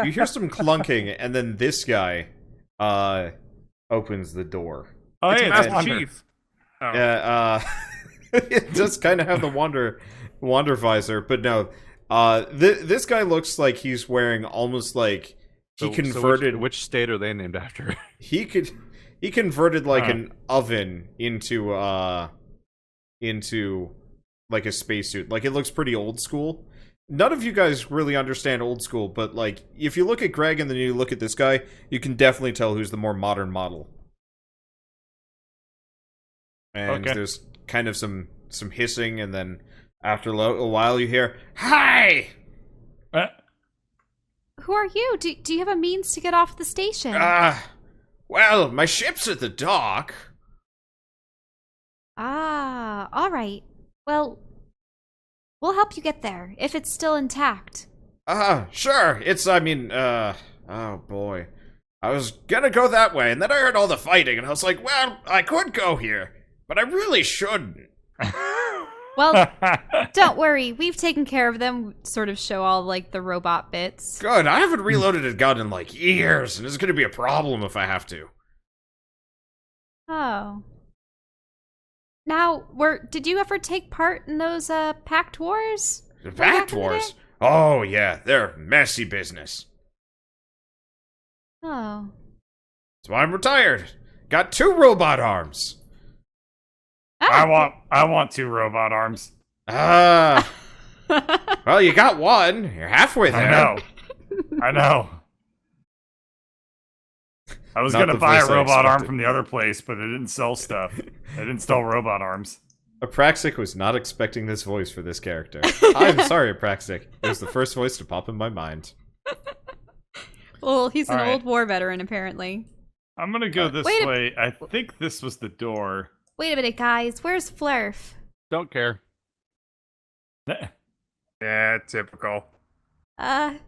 you hear some clunking, and then this guy opens the door. Oh, It's hey, Master Wander. Chief. Oh. Yeah, it does kind of have the wander visor, but no. This guy looks like he's wearing almost like he converted. So which state are they named after? He converted like an oven into like a spacesuit. Like it looks pretty old school. None of you guys really understand old school, but like if you look at Greg and then you look at this guy, you can definitely tell who's the more modern model. And there's kind of some hissing, and then after a while you hear, "Hi!" Who are you? Do you have a means to get off the station? Well, my ship's at the dock. Ah, all right. Well, we'll help you get there, if it's still intact. Sure. Oh boy. I was gonna go that way, and then I heard all the fighting, and I was like, well, I could go here, but I really shouldn't. Well, don't worry. We've taken care of them. Sort of show all, like, the robot bits. Good. I haven't reloaded a gun in, like, years, and it's gonna be a problem if I have to. Oh. Now, did you ever take part in those, pact wars? The Way back Pact in the Wars? day? Oh, yeah. They're messy business. Oh. So I'm retired. Got 2 robot arms. Ah. I want 2 robot arms. Well, you got 1. You're halfway there. I know. I was Not gonna the buy a voice I robot arm expected. from the other place, but it didn't sell stuff. They didn't sell robot arms. Apraxic was not expecting this voice for this character. I'm sorry, Apraxic. It was the first voice to pop in my mind. Well, he's an All right. old war veteran, apparently. I'm gonna go this wait a- way. I think this was the door. Wait a minute, guys. Where's Flurf? Don't care. Yeah, typical. Fine.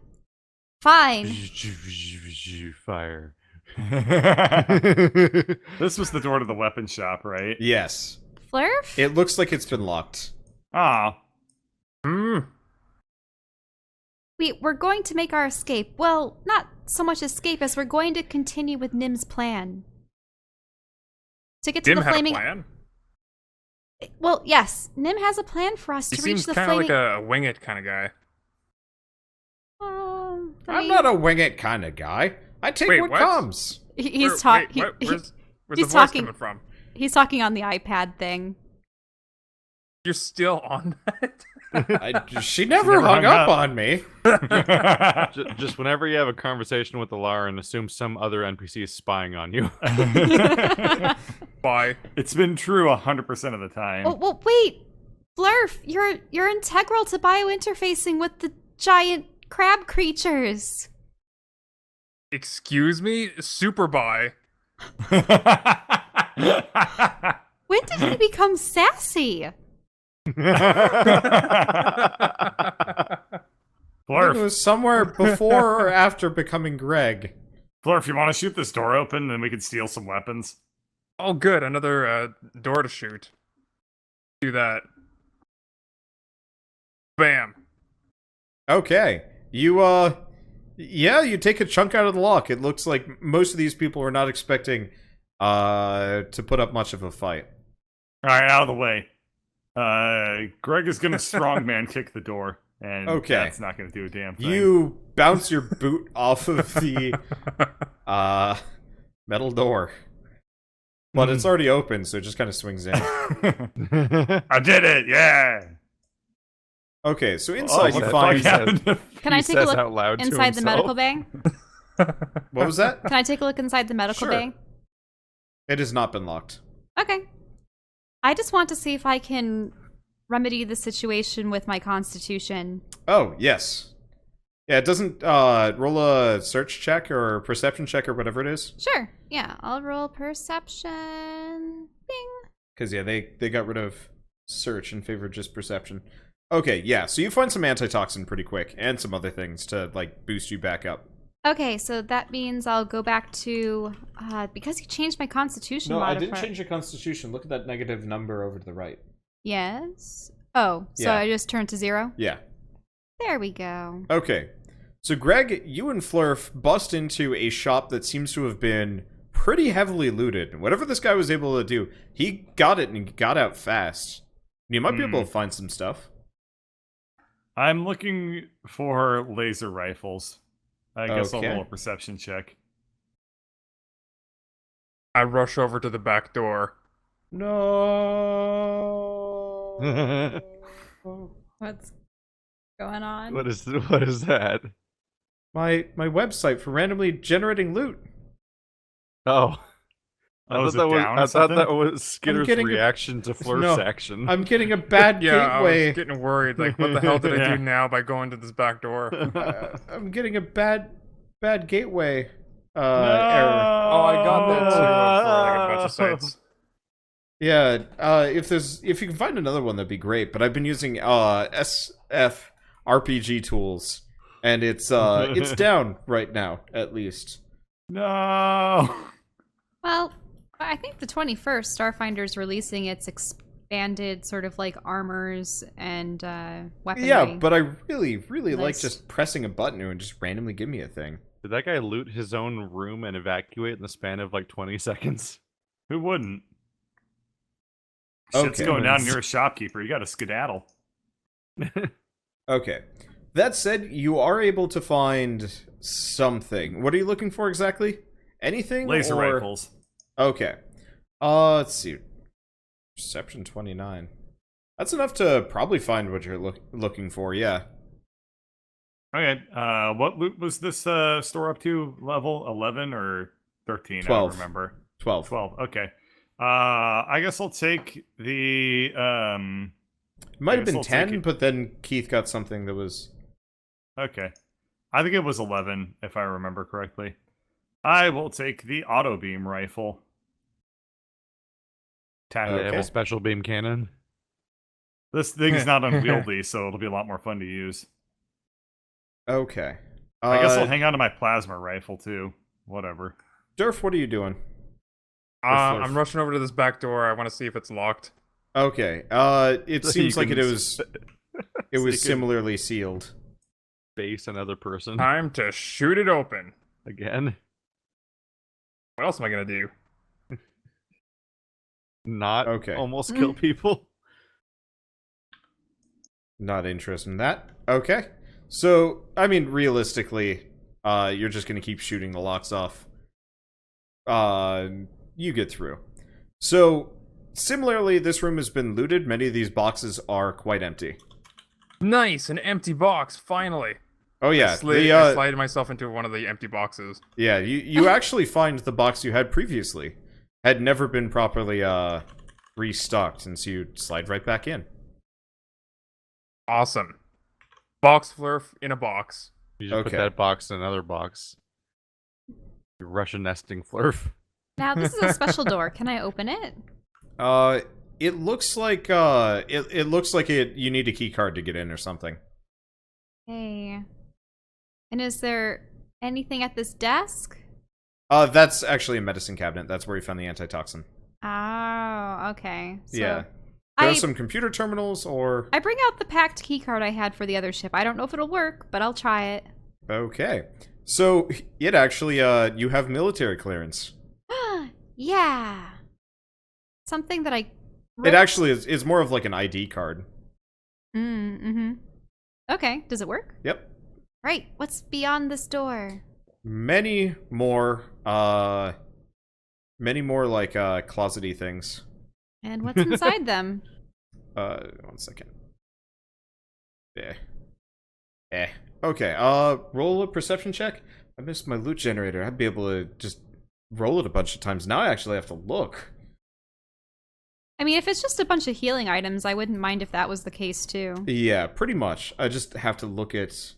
Fire. This was the door to the weapon shop, right? Yes. Flurf? It looks like it's been locked. Ah, We're going to make our escape. Well, not so much escape as we're going to continue with Nim's plan. To get to Dim the had flaming. a plan. Well, yes, Nim has a plan for us He to reach seems the kind of flaming. like a wing it kind of guy. I I'm mean, not a wing it kind of guy. I take Wait, what what? comes. He's Wait, talking. where's the he's voice talking- coming from? He's talking on the iPad thing. You're still on that? She never hung up on me. Just whenever you have a conversation with Elaryn, assume some other NPC is spying on you. Why? it's been true 100% of the time. Oh, well, wait, Flurf, you're integral to biointerfacing with the giant crab creatures. Excuse me? Super buy. When did he become sassy? It Flurf, was somewhere before or after becoming Greg. Flurf, you want to shoot this door open, then we can steal some weapons? Oh, good. Another door to shoot. Do that. Bam. Okay. You take a chunk out of the lock. It looks like most of these people are not expecting to put up much of a fight. All right, out of the way. Greg is gonna strongman kick the door, and Okay. that's not gonna do a damn thing. You bounce your boot off of the metal door. But it's already open, so it just kind of swings in. I did it! Yeah. Okay, so inside you what the find... fuck happened? Can I He take a says look out loud to inside the medical himself. bay? What was that? Can I take a look inside the medical Sure. bay? It has not been locked. Okay. I just want to see if I can remedy the situation with my constitution. Oh, yes. Yeah, it doesn't roll a search check or perception check or whatever it is. Sure. Yeah, I'll roll perception. Bing. Because, yeah, they got rid of search in favor of just perception. Okay, yeah. So you find some antitoxin pretty quick, and some other things to like boost you back up. Okay, so that means I'll go back to because you changed my constitution No, I modifier. didn't change your constitution. Look at that negative number over to the right. Yes. Oh, so Yeah. I just turned to 0? Yeah. There we go. Okay. So Greg, you and Flurf bust into a shop that seems to have been pretty heavily looted. Whatever this guy was able to do, he got it and got out fast. You might be able to find some stuff. I'm looking for laser rifles. I guess I'll Okay. roll a perception check. I rush over to the back door. No. What's going on? What is that? My website for randomly generating loot. Oh. Oh, is it that was, down or I thought something? that was Skitter's getting a- reaction to Flurf's No, action. I'm getting a bad Yeah, I gateway. was getting worried. Like, what the hell did I Yeah. do now by going to this back door? I'm getting a bad gateway No! error. Oh, I got that too for like a bunch of sites. Yeah, if you can find another one, that'd be great. But I've been using SF RPG tools, and it's down right now, at least. No! Well, I think the 21st, Starfinder's releasing its expanded sort of like armors and weaponry. Yeah, but I really like Nice. just pressing a button and just randomly give me a thing. Did that guy loot his own room and evacuate in the span of like 20 seconds? Who wouldn't? Shit's Okay. going down near a shopkeeper. You gotta skedaddle. Okay. That said, you are able to find something. What are you looking for exactly? Anything? Laser or... rifles. Okay. Let's see. Perception 29. That's enough to probably find what you're looking for, yeah. Okay, what loot was this store up to? Level 11 or 13? 12. I don't remember. 12. 12, okay. I guess I'll take the, It might I have guess been I'll take 10, it. but then Keith got something that was... Okay. I think it was 11, if I remember correctly. I will take the auto beam rifle. They have Okay. a special beam cannon. This thing's not unwieldy, so it'll be a lot more fun to use. Okay. I guess I'll hang on to my plasma rifle, too. Whatever. Durf, what are you doing? I'm rushing over to this back door. I want to see if it's locked. Okay. It So seems you like can it was you can- similarly sealed. Base another person. Time to shoot it open. Again. What else am I gonna do? Not Okay. almost kill people. Not interested in that. Okay. So, I mean, realistically, you're just gonna keep shooting the locks off. You get through. So, similarly, this room has been looted. Many of these boxes are quite empty. Nice, an empty box. Finally. Oh yeah, I slid myself into one of the empty boxes. yeah. You actually find the box you had previously had never been properly restocked, and so you slide right back in. Awesome. Box Flurf in a box. You just put Okay. that box in another box. You're Russian nesting Flurf. Now, this is a special door. Can I open it? It looks like it looks like you need a key card to get in or something. Hey. And is there anything at this desk? That's actually a medicine cabinet. That's where you found the antitoxin. Oh, okay. So Yeah. There I are some computer terminals or... I bring out the packed key card I had for the other ship. I don't know if it'll work, but I'll try it. Okay. So, it actually, you have military clearance. Yeah. Something that I... It actually is more of like an ID card. Mm-hmm. Okay, does it work? Yep. Right, what's beyond this door? Many more like, closety things. And what's inside them? 1 second. Okay, roll a perception check. I missed my loot generator. I'd be able to just roll it a bunch of times. Now I actually have to look. I mean, if it's just a bunch of healing items, I wouldn't mind if that was the case, too. Yeah, pretty much. I just have to look at...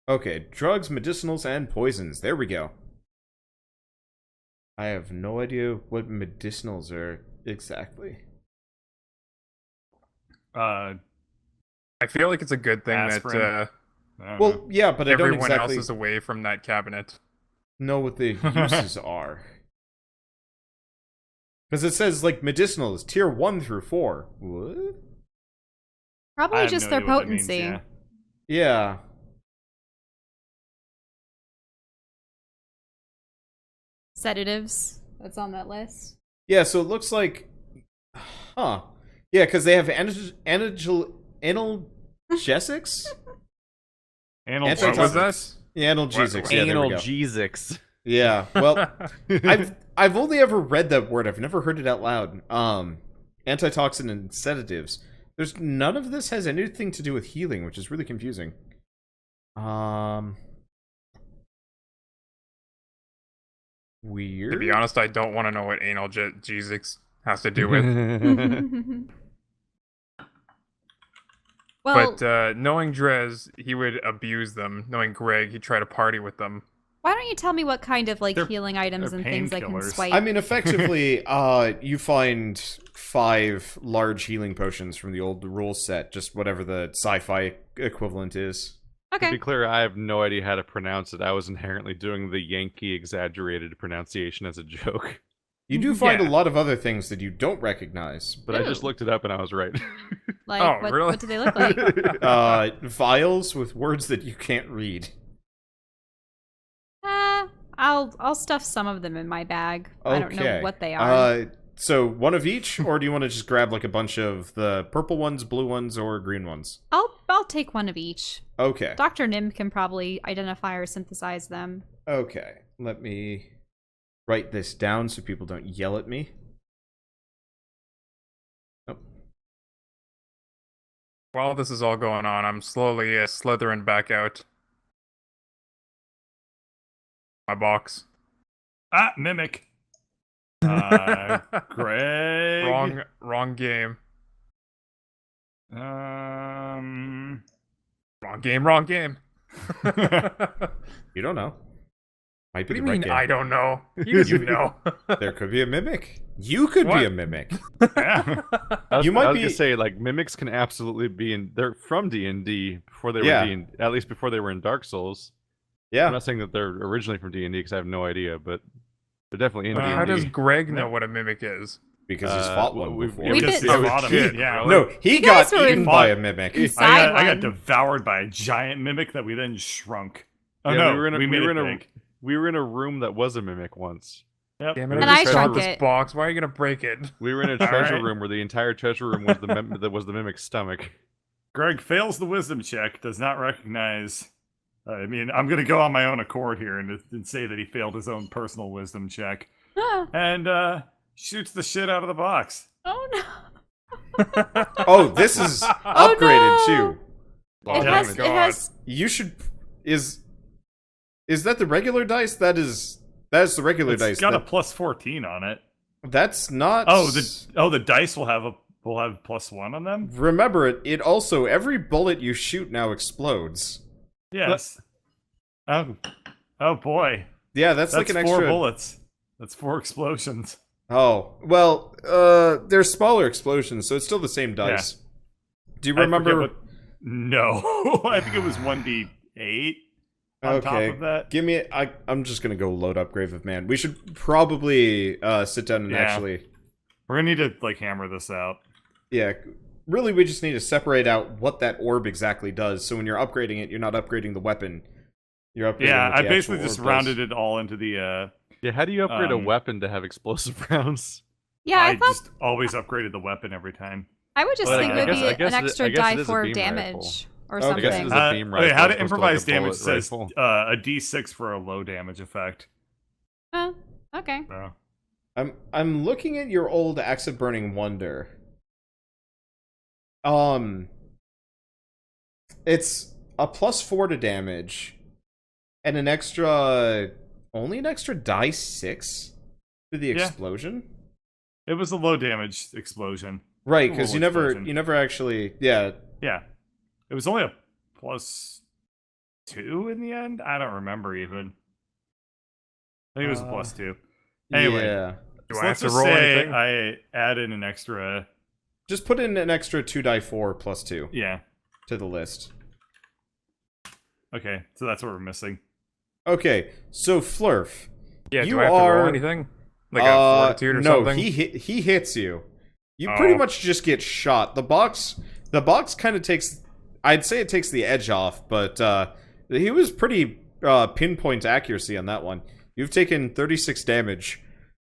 Okay, drugs, medicinals, and poisons. There we go. I have no idea what medicinals are exactly. I feel like it's a good thing Aspirin. that I don't know. Well, yeah, but I don't everyone exactly else is away from that cabinet. know what the uses are. Because it says, like, medicinal is tier 1 through 4. What? I Probably have just no their idea what that means, potency. yeah. Yeah. Sedatives. That's on that list. Yeah, so it looks like... Huh. Yeah, because they have analgesics? Analgesics. What was that? Yeah, analgesics. Yeah, there we go. Analgesics. Yeah, well, I've only ever read that word. I've never heard it out loud. Antitoxin and sedatives. There's none of this has anything to do with healing, which is really confusing. Weird. To be honest, I don't want to know what analgesics has to do with. Well, But knowing Drez, he would abuse them. Knowing Greg, he'd try to party with them. why don't you tell me what kind of like They're- healing items they're and things I can painkillers. swipe? I mean, effectively, you find 5 large healing potions from the old rule set, just whatever the sci-fi equivalent is. To okay. be clear, I have no idea how to pronounce it. I was inherently doing the Yankee exaggerated pronunciation as a joke. You do find Yeah. a lot of other things that you don't recognize. But I just Ooh. looked it up and I was right. Like, Oh, what, really? what do they look like? Vials with words that you can't read. I'll stuff some of them in my bag. I don't know what they are. So one of each, or do you want to just grab like a bunch of the purple ones, blue ones, or green ones? I'll take one of each. Okay. Dr. Nim can probably identify or synthesize them. Okay. Let me write this down so people don't yell at me. Oh. While this is all going on, I'm slowly slithering back out my box. Ah, mimic. Greg. Wrong game. Um. Wrong game. You don't know. Might be What do you the right mean, game. I don't know? You know. There could be a mimic. You could be What? a mimic. Yeah. You might I was be- gonna say, like, mimics can absolutely be in. They're from D&D before they were Yeah. D&D, at least before they were in Dark Souls. I'm Yeah. not saying that they're originally from D&D because I have no idea, but they're definitely in How D&D. does Greg know what a mimic is? Because he's fought one we've- before. yeah, We've Because been- he Oh, fought him. shit. Yeah. No, he You guys got were eaten in- by a mimic. Inside I got one. devoured by a giant mimic that we then shrunk. Oh Yeah, no, we were in a, we made we were it in a big. we were in a room that was a mimic once. Yep. Damn it! And I I just shrunk got this it. box. Why are you gonna break it? We were in a All treasure right. room where the entire treasure room was that was the mimic's stomach. Greg fails the wisdom check, does not recognize. I mean, I'm going to go on my own accord here and say that he failed his own personal wisdom check. Ah, And shoots the shit out of the box. oh no. Oh, this is upgraded no. too. Oh It my has, it God. has You should is that the regular dice? That's the regular It's dice. got a That- plus 14 on it. that's not. The dice will have +1 on them? Remember it also every bullet you shoot now explodes. Yes. Oh boy. Yeah, that's like That's an 4 extra. bullets. That's 4 explosions. Oh well, they're smaller explosions, so it's still the same dice. Do you I forget remember? what- No. I think it was 1d8 on top Okay, of that. give me. I'm just gonna go load up Grave of Man. We should probably sit down and Yeah. actually. We're going to need to hammer this out. Yeah, really, we just need to separate out what that orb exactly does. So when you're upgrading it, you're not upgrading the weapon. You're upgrading. Yeah, what I the basically actual just orb rounded does. it all into the Yeah, how do you upgrade a Um, weapon to have explosive rounds? yeah, I thought just always upgraded the weapon every time. I would just Well, think I it would guess- be I guess an it- extra I guess die it is a 4 beam damage rifle. or Okay. I guess it something. is a beam rifle. Okay, how to as opposed to, improvise like, a damage bullet says rifle. a d6 for a low damage effect. Oh, okay. So. I'm looking at your old Axe of Burning Wonder. It's a +4 to damage, and only an extra die 6 for the Yeah. explosion. It was a low damage explosion. Right, A because little explosion. you never actually, yeah. Yeah. It was only a +2 in the end? I don't remember even. I think it was a +2. Anyway. Yeah. Do So I have let's to just roll say anything? I add in an extra. Just put in an extra 2 die 4 +2. Yeah. to the list. Okay, so that's what we're missing. Okay, so Flurf. Yeah, you do I have to roll anything? Like a fortitude or no, something? he hits you. You pretty much just get shot. The box kind of takes, I'd say it takes the edge off, but he was pretty pinpoint accuracy on that one. You've taken 36 damage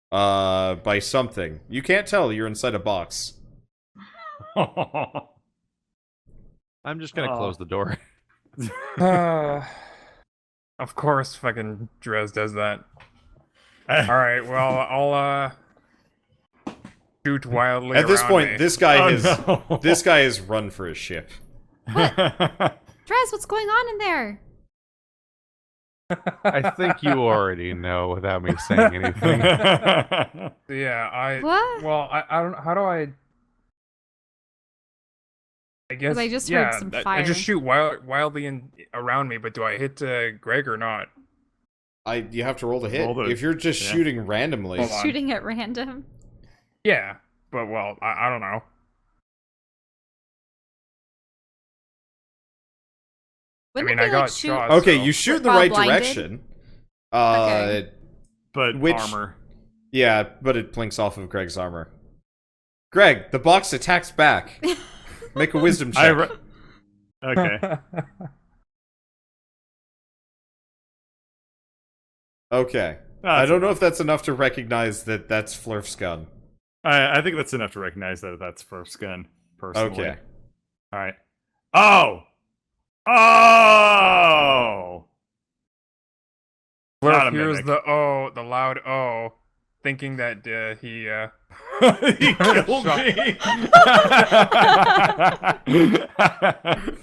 by something. You can't tell, you're inside a box. I'm just gonna close the door. Of course, fucking Drez does that. Alright, well, I'll shoot wildly At this around point, me. this guy no. this guy has run for his ship. Drez, what's going on in there? I think you already know without me saying anything. Yeah, What? Well, I don't... How do I... I guess... I just heard some I fire. just shoot wildly around me, but do I hit Greg or not? You have to roll to hit. Roll to- If you're just yeah. shooting randomly, Hold on. Shooting at random. Yeah, but, well, I don't know. Wouldn't mean, it I be got like shoot? shot. okay, so- you shoot in the While right blinded? direction. Okay. But Which- armor. Yeah, but it blinks off of Greg's armor. Greg, the box attacks back. Make a wisdom check. Okay. Okay. I don't know if that's enough to recognize that that's Flurf's gun. I think that's enough to recognize that that's first gun, personally. Okay. Alright. Oh! Oh! Not Flurf a hears mimic. the loud oh, thinking that he He killed me!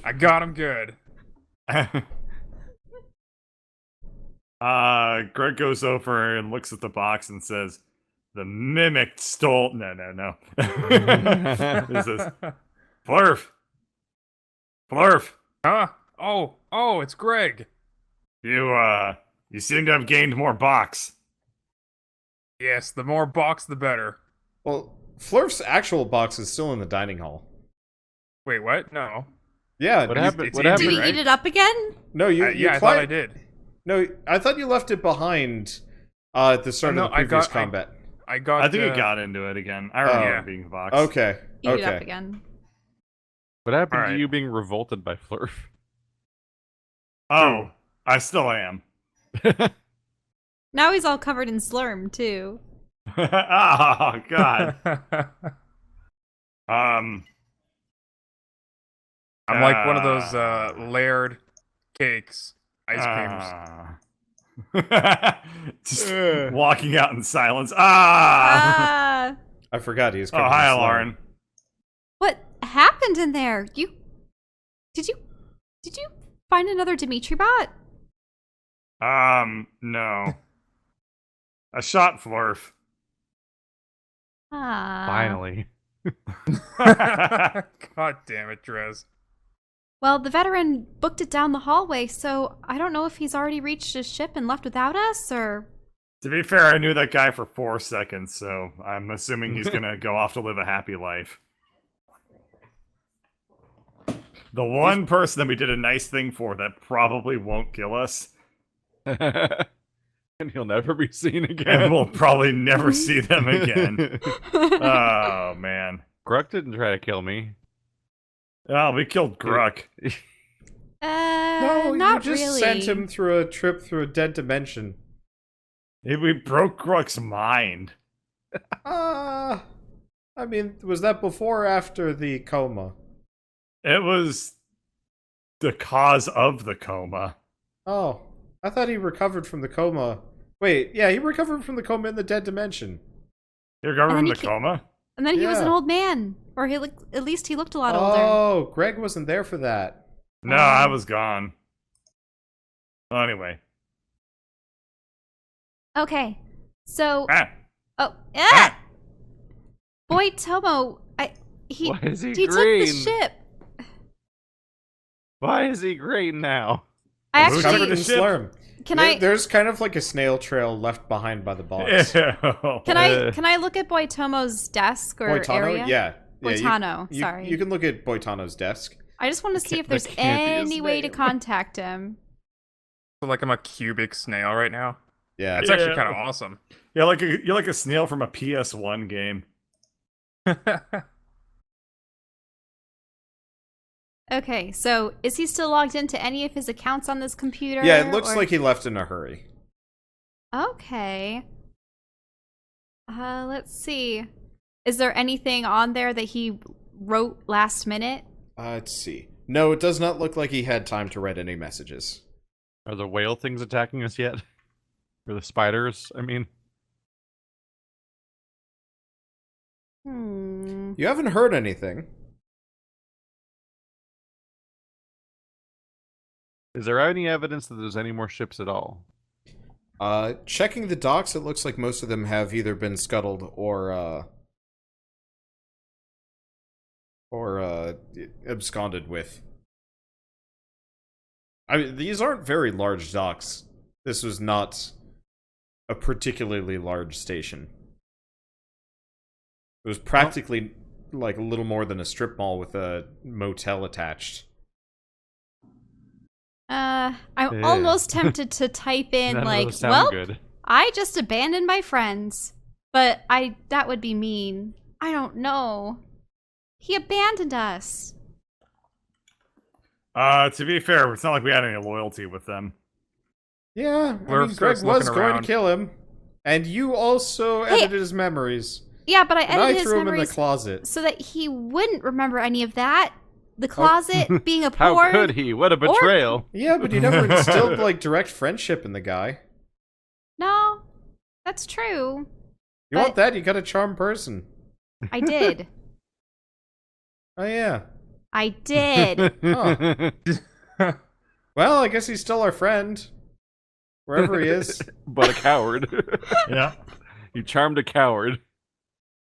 I got him good. Greg goes over and looks at the box and says, "The mimic stole." No. This is Flurf. Flurf, Huh? Oh, it's Greg. you seem to have gained more box. Yes, the more box, the better. Well, Flurf's actual box is still in the dining hall. Wait, what? No. Yeah. What you- happened? it's What easy, happened? Did he right? eat it up again? No, you. Yeah, I you thought I climbed- did. No, I thought you left it behind at the start No, of the previous I combat. I got. I think he got into it again. I remember yeah. it being a box. Okay. Eat it up Okay. again. What happened to Alright. you being revolted by Flurf? Oh, I still am. Now he's all covered in slurm too. Oh God. I'm like one of those layered cakes, ice creams. Just walking out in silence. Ah! I forgot he was Oh, covered hi, in slime. Elaryn. What happened in there? Did you find another Dimitri bot? No. I shot Flurf. Ah. Finally. God damn it, Drez. Well, the veteran booked it down the hallway, so I don't know if he's already reached his ship and left without us, or... To be fair, I knew that guy for 4 seconds, so I'm assuming he's gonna go off to live a happy life. The one person that we did a nice thing for that probably won't kill us, And he'll never be seen and again. we'll probably never see them again. Oh, man. Gruk didn't try to kill me. Oh, we killed Gruk. No, not you just really. sent him through a trip through a dead dimension. We broke Gruk's mind. I mean, was that before or after the coma? It was the cause of the coma. Oh, I thought he recovered from the coma. Wait, yeah, he recovered from the coma in the dead dimension. You're recovering And from then the he coma? And then he was an Yeah. old man. Or at least he looked a lot older. Oh, Greg wasn't there for that. No, I was gone. Well, anyway. Okay. So... Ah, Oh, ah! Boy Tomo, he Why is he took the green? ship. Why is he green now? I Who's Covered covered in the actually... ship? slurm. Can I... There's kind of like a snail trail left behind by the box. Can I look at Boy Tomo's desk or Boitano? area? Yeah. Boitano, you sorry. You can look at Boitano's desk. I just want to see if there's That can't be his any way to name. contact him. So like I'm a cubic snail right now. Yeah. It's actually kind of awesome. Yeah, you're like a snail from a PS1 game. Okay, so is he still logged into any of his accounts on this computer? Yeah, it looks or- like he left in a hurry. Okay. Let's see. Is there anything on there that he wrote last minute? Let's see. No, it does not look like he had time to write any messages. Are the whale things attacking us yet? Or the spiders? I mean, You haven't heard anything. is there any evidence that there's any more ships at all? Checking the docks, it looks like most of them have either been scuttled or absconded with. I mean, these aren't very large docks. This was not a particularly large station. It was practically like a little more than a strip mall with a motel attached. I'm Yeah. almost tempted to type in None of like, those sound well, good. I just abandoned my friends. But that would be mean. I don't know. He abandoned us. To be fair, it's not like we had any loyalty with them. Yeah, I Flurf mean, Greg starts was looking going around. to kill him, and you also Hey. edited his memories. Yeah, but I And I edited his threw him in the memories closet. so that he wouldn't remember any of that. The closet, being a How porn. could he? What a betrayal! Yeah, but you never instilled like direct friendship in the guy. No, that's true. You want that? You got a charm person. I did. Oh yeah. I did. Well, I guess he's still our friend, wherever he is. But a coward. Yeah. You charmed a coward.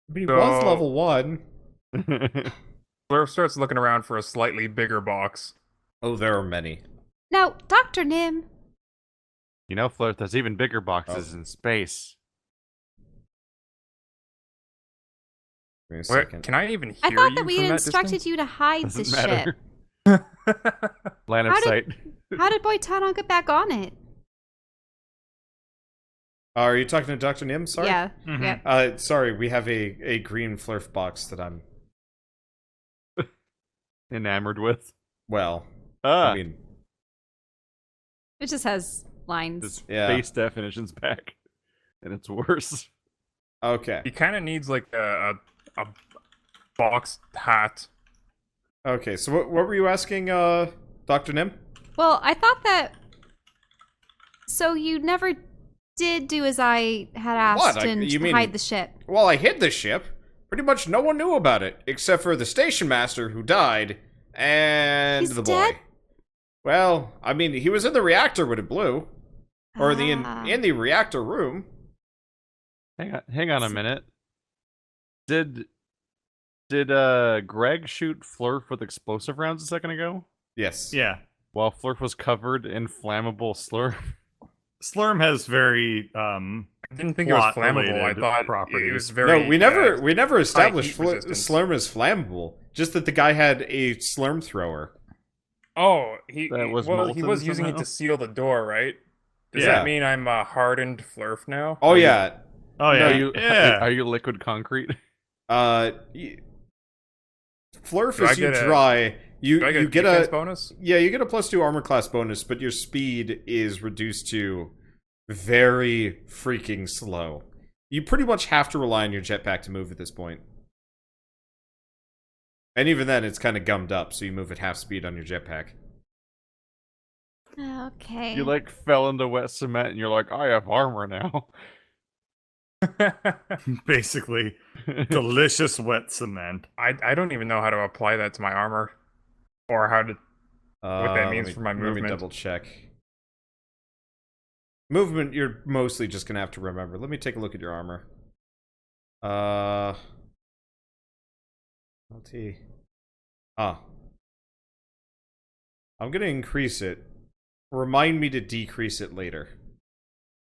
But he was So- level 1. Flurf starts looking around for a slightly bigger box. Oh, there are many. Now, Dr. Nim, You know, Flurf, there's even bigger boxes Oh. in space. Give me a Where, second. can I even hear I thought you that we from had that instructed distance? you to hide Doesn't the matter. ship. Line of How did- sight. How did Boitano get back on it? Are you talking to Dr. Nim? Sorry. Yeah. Mhm. Yeah. Sorry, we have a green Flurf box that I'm, Enamored with. well, Ah, I mean, It just has lines. this yeah. base definition's back. And it's worse. Okay. He kind of needs like a box hat. Okay, so what were you asking, Dr. Nim? Well, I thought that. So you never did do as I had asked What? and You mean- hide the ship. Well, I hid the ship. Pretty much no one knew about it, except for the station master who died, and He's the boy. dead? Well, I mean, he was in the reactor when it blew. Or Ah. in the reactor room. Hang on a minute. Did Greg shoot Flurf with explosive rounds a second ago? Yes. Yeah. While Flurf was covered in flammable slurp? Slurm has very I didn't think it was flammable. I plot-related thought properties. it was very. No, we never established heat resistance. Slurm as flammable. Just that the guy had a Slurm thrower. Oh, he That was he molten was using it somehow? to seal the door, right? Does Yeah. that mean I'm a hardened Flurf now? Oh yeah. Oh yeah. Are you yeah. are you liquid concrete? Flurf Do I is you get a- dry. You Do I get you a get defense a bonus? yeah, you get a +2 armor class bonus, but your speed is reduced to very freaking slow. You pretty much have to rely on your jetpack to move at this point. And even then, it's kind of gummed up, so you move at half speed on your jetpack. Okay. You like fell into wet cement and you're like, I have armor now. Basically, delicious wet cement. I don't even know how to apply that to my armor, or how to. What that means Let me- for my Let me movement. double check. Movement, you're mostly just gonna have to remember. Let me take a look at your armor. LT. I'm gonna increase it. Remind me to decrease it later.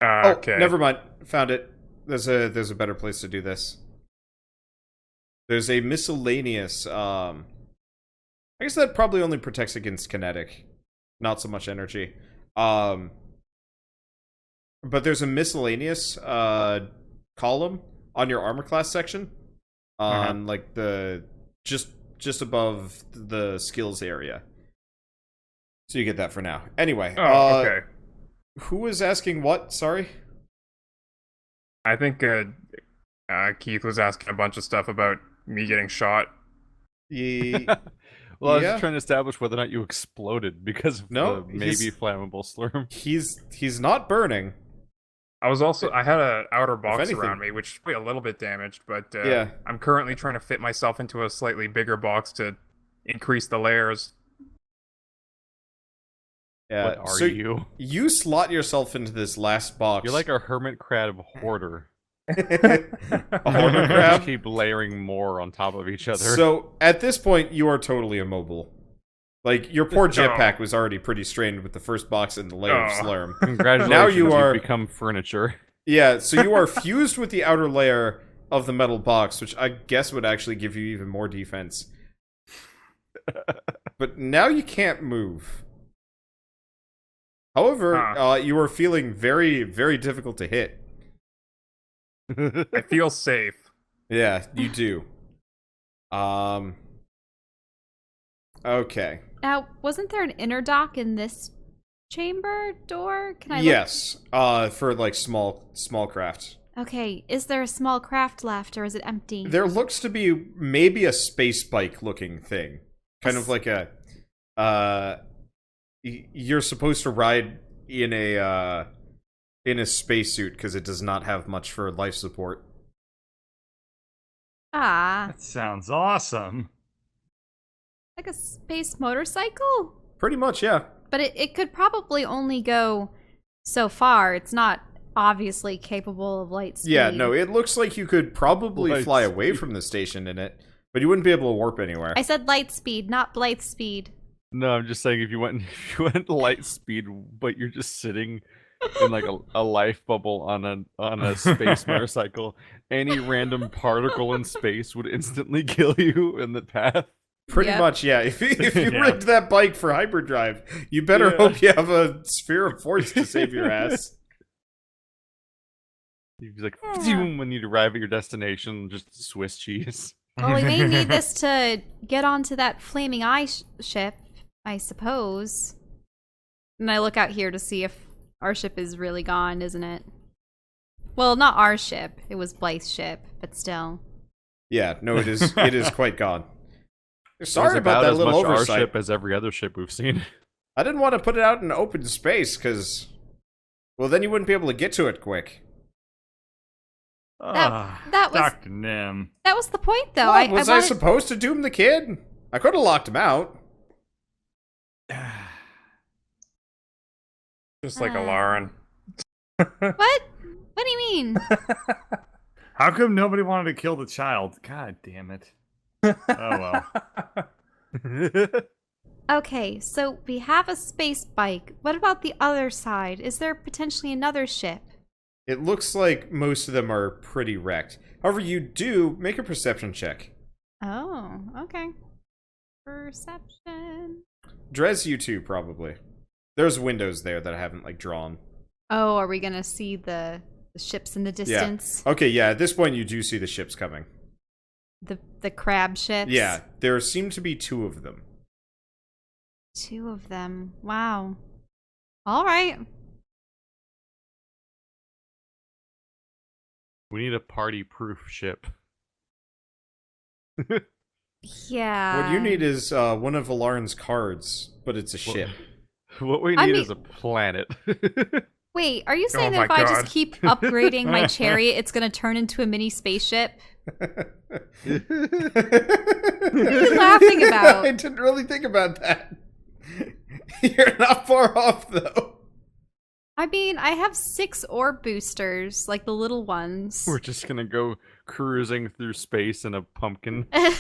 Okay. Oh, never mind. Found it. There's a better place to do this. There's a miscellaneous. Actually, I guess that probably only protects against kinetic, not so much energy. But there's a miscellaneous column on your armor class section, on like the just above the skills area. So you get that for now. Anyway, Okay. Who was asking what? Sorry. I think Keith was asking a bunch of stuff about me getting shot. Well, I was just trying to establish whether or not you exploded because of the maybe flammable slurm. He's not burning. I had an outer box around me, which is probably a little bit damaged, but I'm currently trying to fit myself into a slightly bigger box to increase the layers. What are you? You slot yourself into this last box. You're like a hermit crab hoarder. A hermit crab? Just keep layering more on top of each other. So, at this point, you are totally immobile. Like, your poor jetpack was already pretty strained with the first box and the layer of slurm. Congratulations, now you've become furniture. Yeah, so you are fused with the outer layer of the metal box, which I guess would actually give you even more defense. But now you can't move. However, you are feeling very, very difficult to hit. I feel safe. Yeah, you do. Okay. Now, wasn't there an inner dock in this chamber door? Can I Yes, for like small craft. Okay, is there a small craft left, or is it empty? There looks to be maybe a space bike looking thing. Kind of like a you're supposed to ride in a spacesuit because it does not have much for life support. That sounds awesome. Like a space motorcycle? Pretty much, yeah. But it could probably only go so far. It's not obviously capable of light speed. Yeah, no, it looks like you could probably fly away from the station in it, but you wouldn't be able to warp anywhere. I said light speed, not Blythe speed. No, I'm just saying if you went light speed, but you're just sitting in like a life bubble on a space motorcycle, any random particle in space would instantly kill you in the path. Pretty much, yeah. If you rigged that bike for hyperdrive, you better hope you have a sphere of force to save your ass. You'd be like, when you arrive at your destination, just Swiss cheese. Well, we may need this to get onto that flaming eye ship, I suppose. And I look out here to see if our ship is really gone, isn't it? Well, not our ship. It was Blythe's ship, but still. Yeah, no, it is. It is quite gone. Sorry about that little oversight. As much our ship as every other ship we've seen. I didn't want to put it out in open space because, well, then you wouldn't be able to get to it quick. That was Dr. Nim. That was the point, though. Well, I supposed to doom the kid? I could have locked him out. Just like Elaryn. What? What do you mean? How come nobody wanted to kill the child? God damn it. Oh well. Okay, so we have a space bike. What about the other side? Is there potentially another ship? It looks like most of them are pretty wrecked. However, you do make a perception check. Oh, okay. Perception. Drez, you too, probably. There's windows there that I haven't, like, drawn. Oh, are we gonna see the ships in the distance? Yeah. Okay, yeah, at this point you do see the ships coming. The crab ships? Yeah, there seem to be 2 of them. 2 of them. Wow. All right. We need a party-proof ship. Yeah. What you need is one of Elaryn's cards, but it's a ship. What we need is a planet. Wait, are you saying that if I just keep upgrading my chariot, it's going to turn into a mini spaceship? What are you laughing about? I didn't really think about that. You're not far off, though. I mean, I have 6 orb boosters, like the little ones. We're just gonna go cruising through space in a pumpkin. How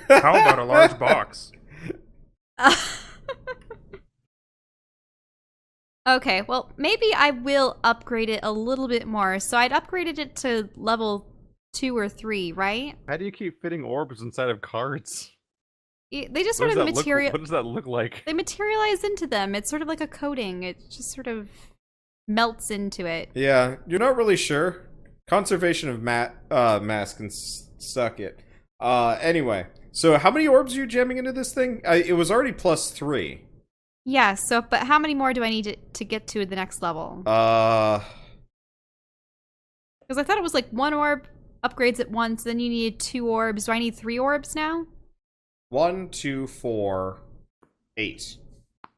about a large box? Okay, well, maybe I will upgrade it a little bit more. So I'd upgraded it to level 2 or 3, right? How do you keep fitting orbs inside of cards? They just sort of material. What does that look like? They materialize into them. It's sort of like a coating. It just sort of melts into it. Yeah, you're not really sure. Conservation of mass can suck it. Anyway, so how many orbs are you jamming into this thing? It was already +3. Yeah, but how many more do I need to get to the next level? Uh... Because I thought it was like 1 orb upgrades at once, then you needed 2 orbs. Do I need 3 orbs now? 1, 2, 4, 8.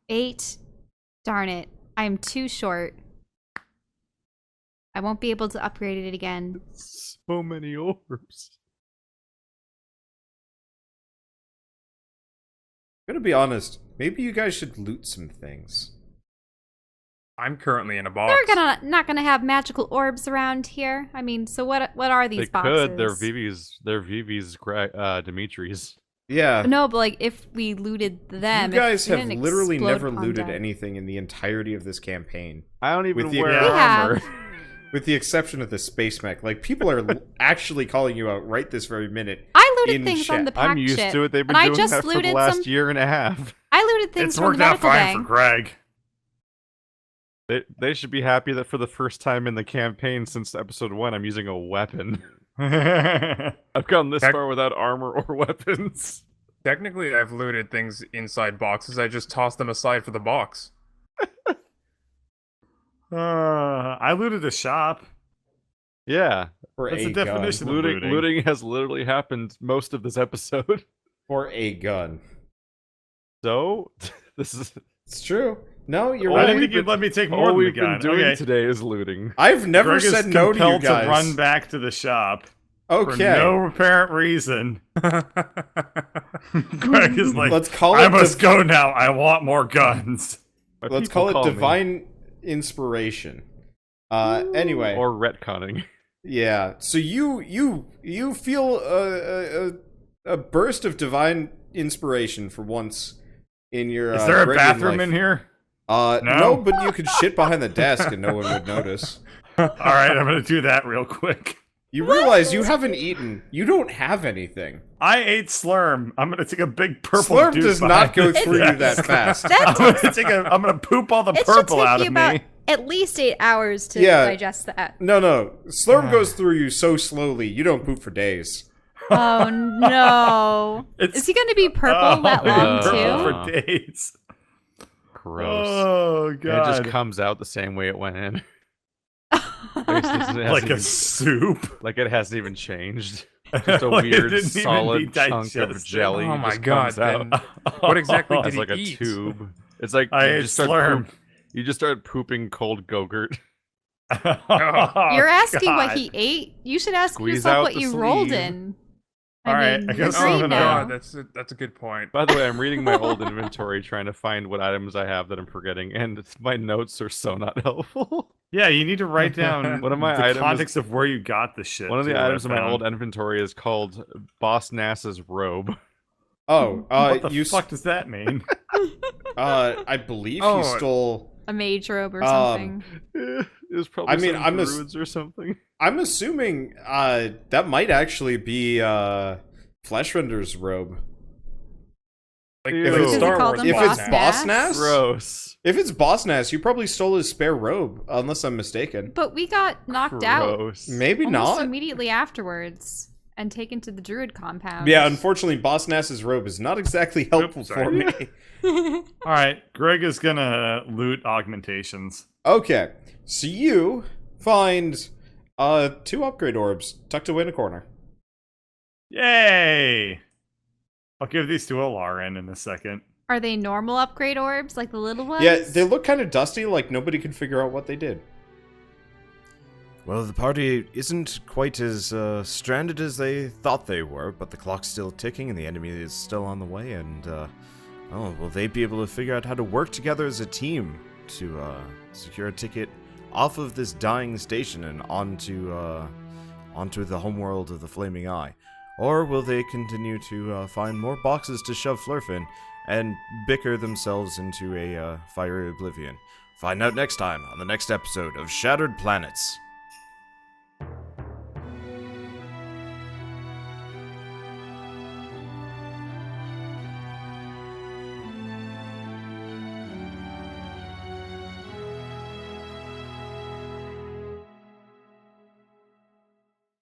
8? Darn it. I'm too short. I won't be able to upgrade it again. So many orbs. I'm gonna be honest, maybe you guys should loot some things. I'm currently in a box. They're not gonna have magical orbs around here. I mean, so what are these boxes? They could. They're Vivi's Dimitri's. Yeah. No, but like if we looted them, you guys if we have didn't literally explode never upon looted them. anything in the entirety of this campaign. I don't even With the- wear We have. armor. With the exception of the space mech. Like, people are actually calling you out right this very minute. I looted in things chat. on the pack I'm used ship, to it. They've been and I doing just that for the looted last some. year and a half. I looted things It's from worked the out medical fine bay. for Greg. They should be happy that for the first time in the campaign since episode 1, I'm using a weapon. Right. I've gone this far without armor or weapons. Technically, I've looted things inside boxes. I just tossed them aside for the box. I looted a shop. Yeah, For That's a the definition gun. of looting. looting has literally happened most of this episode. For a gun. So, this is It's true. No, you're I right. didn't think you'd let me take more all than the we've been gun. doing Okay. today is looting. I've never Greg is said no to you compelled guys. to run back to the shop Okay. for no apparent reason. Greg is like, Let's call I it must go now. I want more guns. My Let's people call it me. divine inspiration. Anyway. Or retconning. Yeah. So you feel a burst of divine inspiration for once in your Is there a Gregian bathroom life. in here? No, but you could shit behind the desk and no one would notice. All right, I'm gonna do that real quick. You realize you haven't eaten. You don't have anything. I ate Slurm. I'm gonna take a big purple. Slurm dude does behind not go this through you desk. that fast. I'm gonna poop all the It should purple take out you of about me. at least 8 hours to Yeah. digest that. No. Slurm goes through you so slowly, you don't poop for days. Oh no! Is he going to be purple that long purple too? for days. Gross. Oh And god! it just comes out the same way it went in. Like a soup. Like it hasn't even changed. Just a Like it weird, didn't even solid be chunk of digested. jelly. Oh my just god! comes out Then what exactly did as he like a eat? tube. It's like I you ate just start Slurm. you just start pooping cold Gogurt. You're asking what God. he ate. You should ask Squeeze yourself out what the you rolled sleeve. in. All right, I guess agreed I'm Oh gonna- now. god, that's a good point. By the way, I'm reading my old inventory trying to find what items I have that I'm forgetting, and my notes are so not helpful. Yeah, you need to write down One of my the items- context of where you got the shit. One of the too, items I in my found. old inventory is called Boss Nass's robe. Oh, What the you fuck does that mean? I believe Oh, you stole. A mage robe or something. It was probably I mean, some I'm druids or something. I'm assuming that might actually be Fleshrender's robe. Like Ew. if Because it's he Star called Wars, him If Boss it's Nass? Boss Nass, Gross. if it's Boss Nass, you probably stole his spare robe, unless I'm mistaken. But we got knocked out Gross. Maybe almost not. immediately afterwards and taken to the Druid compound. Yeah, unfortunately, Boss Nass's robe is not exactly helpful Oops, for sorry. me. All right, Greg is gonna loot augmentations. Okay, so you find 2 upgrade orbs tucked away in a corner. Yay! I'll give these to Elaryn in a second. Are they normal upgrade orbs, like the little ones? Yeah, they look kind of dusty, like nobody can figure out what they did. Well, the party isn't quite as stranded as they thought they were, but the clock's still ticking and the enemy is still on the way, and, will they be able to figure out how to work together as a team to secure a ticket off of this dying station and onto the homeworld of the Flaming Eye? Or will they continue to find more boxes to shove Flurf in and bicker themselves into a fiery oblivion? Find out next time on the next episode of Shattered Planets.